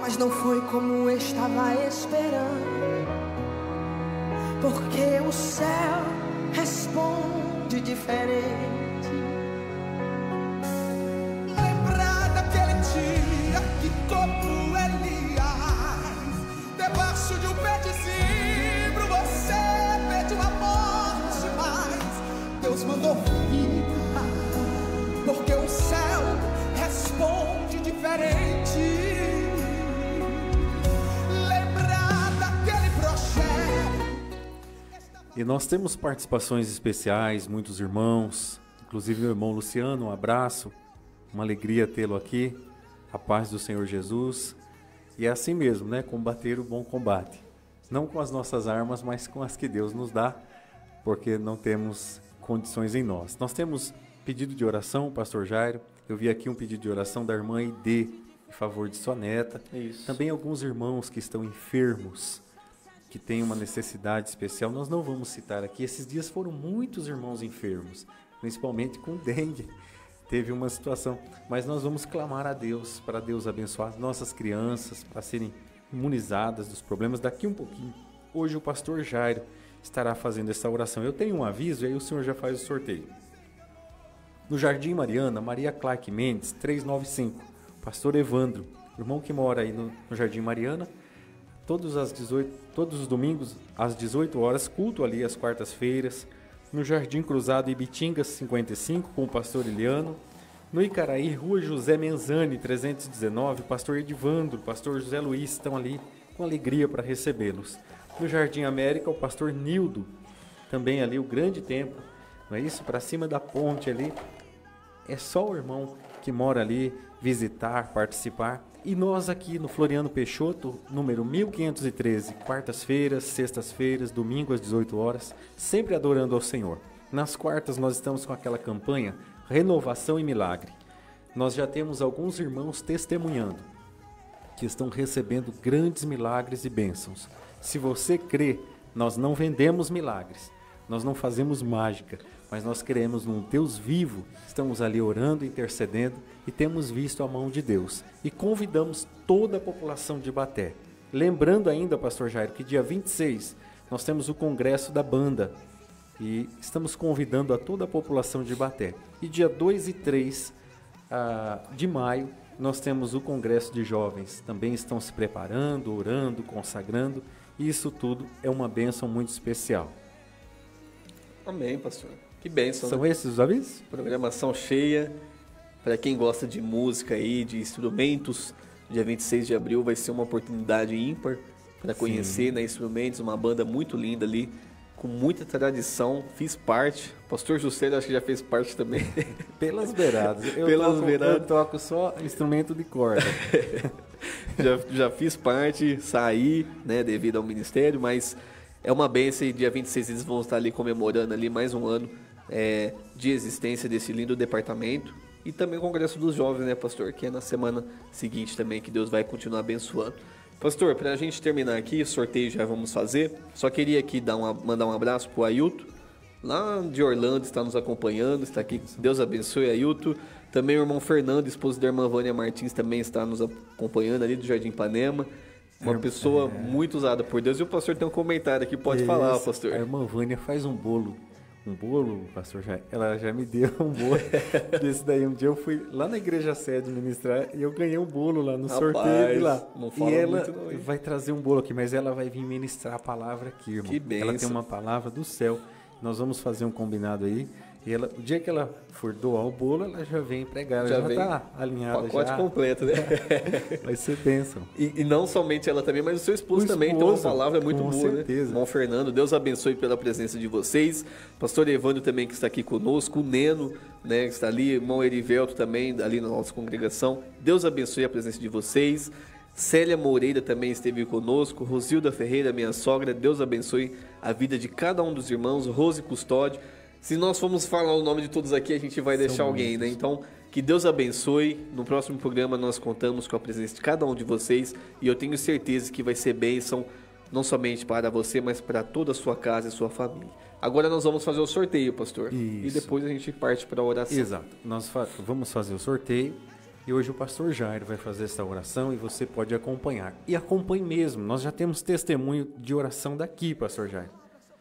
mas não foi como eu estava esperando. Porque o céu responde diferente. Lembrar daquele dia que, como Elias, debaixo de um pé de zimbro, você pediu a morte, mas Deus mandou vir, porque o céu responde diferente. E nós temos participações especiais, muitos irmãos, inclusive o irmão Luciano, um abraço, uma alegria tê-lo aqui, a paz do Senhor Jesus. E é assim mesmo, né? Combater o bom combate. Não com as nossas armas, mas com as que Deus nos dá, porque não temos condições em nós. Nós temos pedido de oração, pastor Jairo. Eu vi aqui um pedido de oração da irmã Ide, em favor de sua neta. Isso. Também alguns irmãos que estão enfermos, que tem uma necessidade especial, nós não vamos citar aqui. Esses dias foram muitos irmãos enfermos, principalmente com dengue. Teve uma situação, mas nós vamos clamar a Deus, para Deus abençoar nossas crianças, para serem imunizadas dos problemas daqui um pouquinho. Hoje o pastor Jairo estará fazendo essa oração. Eu tenho um aviso e aí o senhor já faz o sorteio. No Jardim Mariana, Maria Clark Mendes, 395, pastor Evandro, irmão que mora aí no Jardim Mariana, todos os domingos, às 18 horas, culto ali às quartas-feiras, no Jardim Cruzado Ibitinga 55, com o pastor Iliano. No Icaraí, Rua José Menzani, 319, pastor Edivandro, pastor José Luiz estão ali com alegria para recebê-los. No Jardim América, o pastor Nildo, também ali o grande templo, não é isso? Para cima da ponte ali, é só o irmão que mora ali visitar, participar. E nós aqui no Floriano Peixoto, número 1513, quartas-feiras, sextas-feiras, domingo às 18 horas, sempre adorando ao Senhor. Nas quartas nós estamos com aquela campanha Renovação e Milagre. Nós já temos alguns irmãos testemunhando que estão recebendo grandes milagres e bênçãos. Se você crê, nós não vendemos milagres, nós não fazemos mágica, mas nós cremos num Deus vivo, estamos ali orando, intercedendo e temos visto a mão de Deus. E convidamos toda a população de Ibaté. Lembrando ainda, pastor Jairo, que dia 26 nós temos o congresso da banda e estamos convidando a toda a população de Ibaté. E dia 2 e 3 de maio nós temos o congresso de jovens. Também estão se preparando, orando, consagrando. E isso tudo é uma bênção muito especial. Amém, pastor. Que bênção. São né? esses os avisos? Programação cheia. Para quem gosta de música aí, de instrumentos, dia 26 de abril vai ser uma oportunidade ímpar para conhecer, né, instrumentos, uma banda muito linda ali, com muita tradição. Fiz parte. Pastor Juscelio acho que já fez parte também. Pelas beiradas. Eu toco só instrumento de corda. já fiz parte, saí, né, devido ao ministério, mas é uma bênção e dia 26 eles vão estar ali comemorando ali mais um ano de existência desse lindo departamento. E também o Congresso dos Jovens, né, pastor? Que é na semana seguinte também que Deus vai continuar abençoando. Pastor, para a gente terminar aqui, sorteio já vamos fazer. Só queria aqui mandar um abraço para o Ailton, lá de Orlando, está nos acompanhando, está aqui. Deus abençoe, Ailton. Também o irmão Fernando, esposo da irmã Vânia Martins, também está nos acompanhando ali do Jardim Ipanema. Uma pessoa muito usada por Deus. E o pastor tem um comentário aqui, pode falar, pastor. A irmã Vânia faz um bolo, pastor, ela já me deu um bolo desse daí. Um dia eu fui lá na igreja sede ministrar e eu ganhei um bolo lá no sorteio de lá. Não fala e ela muito não, vai trazer um bolo aqui, mas ela vai vir ministrar a palavra aqui, irmão. Que bênção. Ela tem uma palavra do céu. Nós vamos fazer um combinado aí. E ela, o dia que ela for doar o bolo, ela já vem pregar, ela já está alinhada. Pacote completo, né? Vai ser bênção. E não somente ela também, mas o seu esposo também tem uma palavra muito boa, certeza. Né? Irmão Fernando, Deus abençoe pela presença de vocês. Pastor Evandro também que está aqui conosco, o Neno, né, que está ali, irmão Erivelto também, ali na nossa congregação. Deus abençoe a presença de vocês. Célia Moreira também esteve conosco, Rosilda Ferreira, minha sogra. Deus abençoe a vida de cada um dos irmãos. Rose Custódio. Se nós formos falar o nome de todos aqui, a gente vai deixar alguém, né? Então, que Deus abençoe. No próximo programa nós contamos com a presença de cada um de vocês e eu tenho certeza que vai ser bênção não somente para você, mas para toda a sua casa e sua família. Agora nós vamos fazer o sorteio, pastor. Isso. E depois a gente parte para a oração. Exato. Nós vamos fazer o sorteio e hoje o pastor Jairo vai fazer essa oração e você pode acompanhar. E acompanhe mesmo. Nós já temos testemunho de oração daqui, pastor Jairo.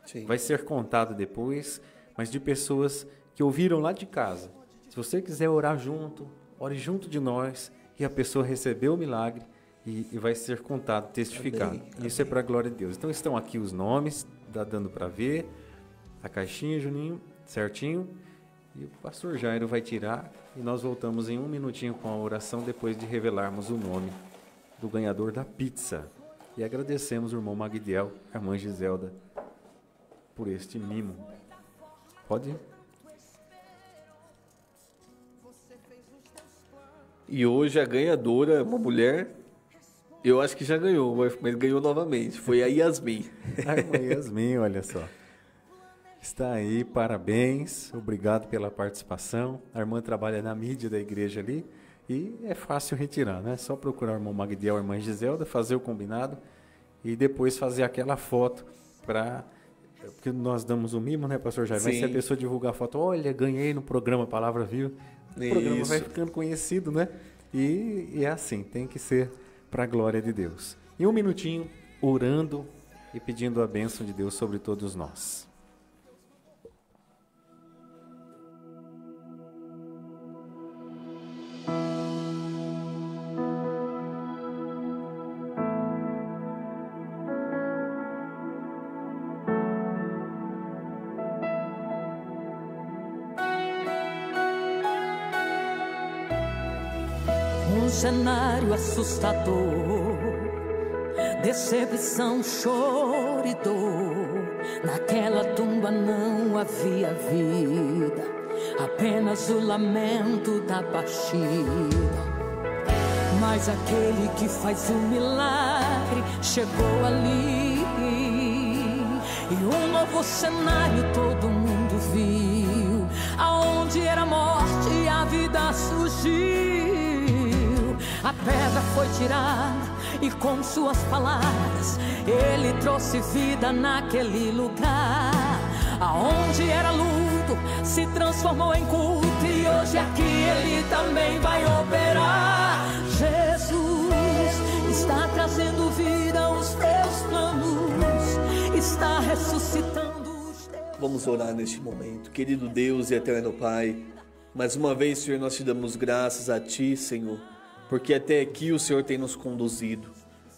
Sim. Vai ser contado depois, mas de pessoas que ouviram lá de casa. Se você quiser orar junto, ore junto de nós e a pessoa recebeu o milagre e vai ser contado, testificado. Amém. Isso é para a glória de Deus. Então estão aqui os nomes, tá dando para ver, a caixinha, Juninho, certinho. E o pastor Jairo vai tirar e nós voltamos em um minutinho com a oração depois de revelarmos o nome do ganhador da pizza. E agradecemos o irmão Magdiel, a irmã Giselda, por este mimo. Pode ir. E hoje a ganhadora é uma mulher, eu acho que já ganhou, mas ganhou novamente. Foi a Yasmin. A irmã Yasmin, olha só. Está aí, parabéns, obrigado pela participação. A irmã trabalha na mídia da igreja ali e é fácil retirar, né? É só procurar o irmão Magdiel, a irmã Giselda, fazer o combinado e depois fazer aquela foto para... Porque nós damos o mimo, né, pastor Jair? Mas se a pessoa divulgar a foto, olha, ganhei no programa Palavra Viva, o programa vai ficando conhecido, né? E é assim, tem que ser para a glória de Deus. Em um minutinho, orando e pedindo a bênção de Deus sobre todos nós. num cenário assustador, decepção, choro e dor. Naquela tumba não havia vida, apenas o lamento da partida. Mas aquele que faz o milagre chegou ali, e um novo cenário todo mundo viu. Aonde era a morte, a vida surgiu. A pedra foi tirada e com suas palavras ele trouxe vida naquele lugar. Aonde era luto se transformou em culto, e hoje aqui ele também vai operar. Jesus está trazendo vida aos teus planos, está ressuscitando os teus... Vamos orar neste momento. Querido Deus e eterno Pai, mais uma vez, Senhor, nós te damos graças a Ti, Senhor, porque até aqui o Senhor tem nos conduzido.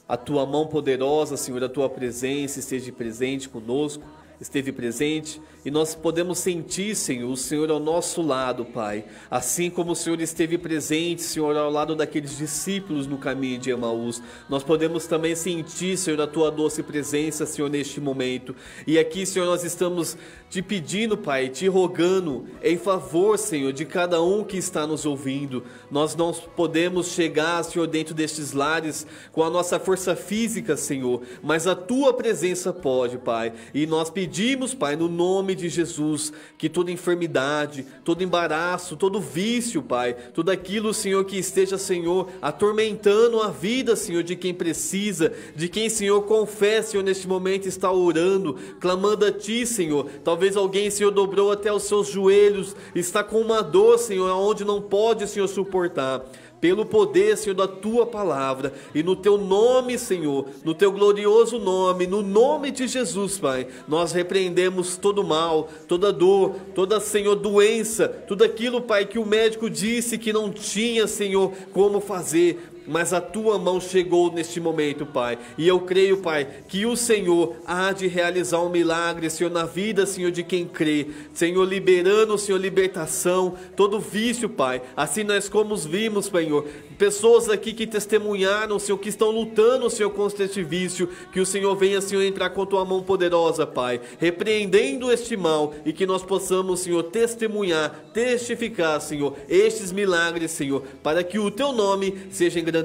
A Tua mão poderosa, Senhor, a Tua presença esteja presente conosco, esteve presente, e nós podemos sentir, Senhor, o Senhor ao nosso lado, Pai. Assim como o Senhor esteve presente, Senhor, ao lado daqueles discípulos no caminho de Emaús, nós podemos também sentir, Senhor, a Tua doce presença, Senhor, neste momento. E aqui, Senhor, nós estamos te pedindo, Pai, te rogando em favor, Senhor, de cada um que está nos ouvindo. Nós não podemos chegar, Senhor, dentro destes lares com a nossa força física, Senhor, mas a Tua presença pode, Pai. E nós pedimos, Pai, no nome de Jesus, que toda enfermidade, todo embaraço, todo vício, Pai, tudo aquilo, Senhor, que esteja, Senhor, atormentando a vida, Senhor, de quem precisa, de quem, Senhor, com fé, Senhor, neste momento está orando, clamando a Ti, Senhor. Talvez alguém, Senhor, dobrou até os seus joelhos, está com uma dor, Senhor, onde não pode, Senhor, suportar. Pelo poder, Senhor, da Tua palavra, e no Teu nome, Senhor, no Teu glorioso nome, no nome de Jesus, Pai, nós repreendemos todo mal, toda dor, toda, Senhor, doença, tudo aquilo, Pai, que o médico disse que não tinha, Senhor, como fazer. Mas a Tua mão chegou neste momento, Pai, e eu creio, Pai, que o Senhor há de realizar um milagre, Senhor, na vida, Senhor, de quem crê, Senhor, liberando, Senhor, libertação, todo vício, Pai, assim nós como vimos, Senhor, pessoas aqui que testemunharam, Senhor, que estão lutando, Senhor, contra este vício, que o Senhor venha, Senhor, entrar com Tua mão poderosa, Pai, repreendendo este mal, e que nós possamos, Senhor, testemunhar, testificar, Senhor, estes milagres, Senhor, para que o Teu nome seja engrandecido.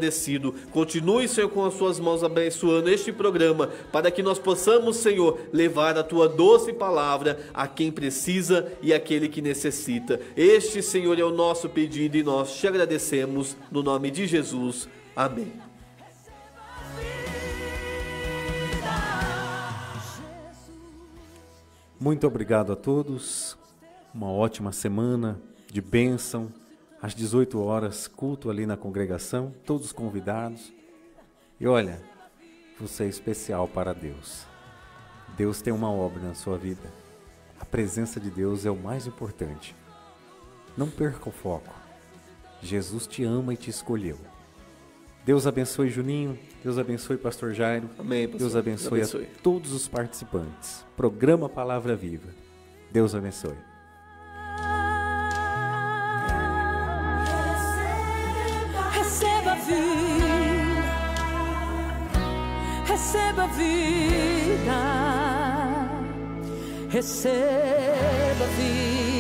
Continue, Senhor, com as Suas mãos abençoando este programa, para que nós possamos, Senhor, levar a Tua doce palavra a quem precisa e àquele que necessita. Este, Senhor, é o nosso pedido, e nós te agradecemos no nome de Jesus. Amém. Muito obrigado a todos, uma ótima semana de bênção. Às 18 horas, culto ali na congregação, todos convidados. E olha, você é especial para Deus. Deus tem uma obra na sua vida. A presença de Deus é o mais importante. Não perca o foco. Jesus te ama e te escolheu. Deus abençoe Juninho, Deus abençoe Pastor Jairo. Amém, pastor. Deus abençoe a todos os participantes. Programa Palavra Viva. Deus abençoe. Receba vida, receba vida.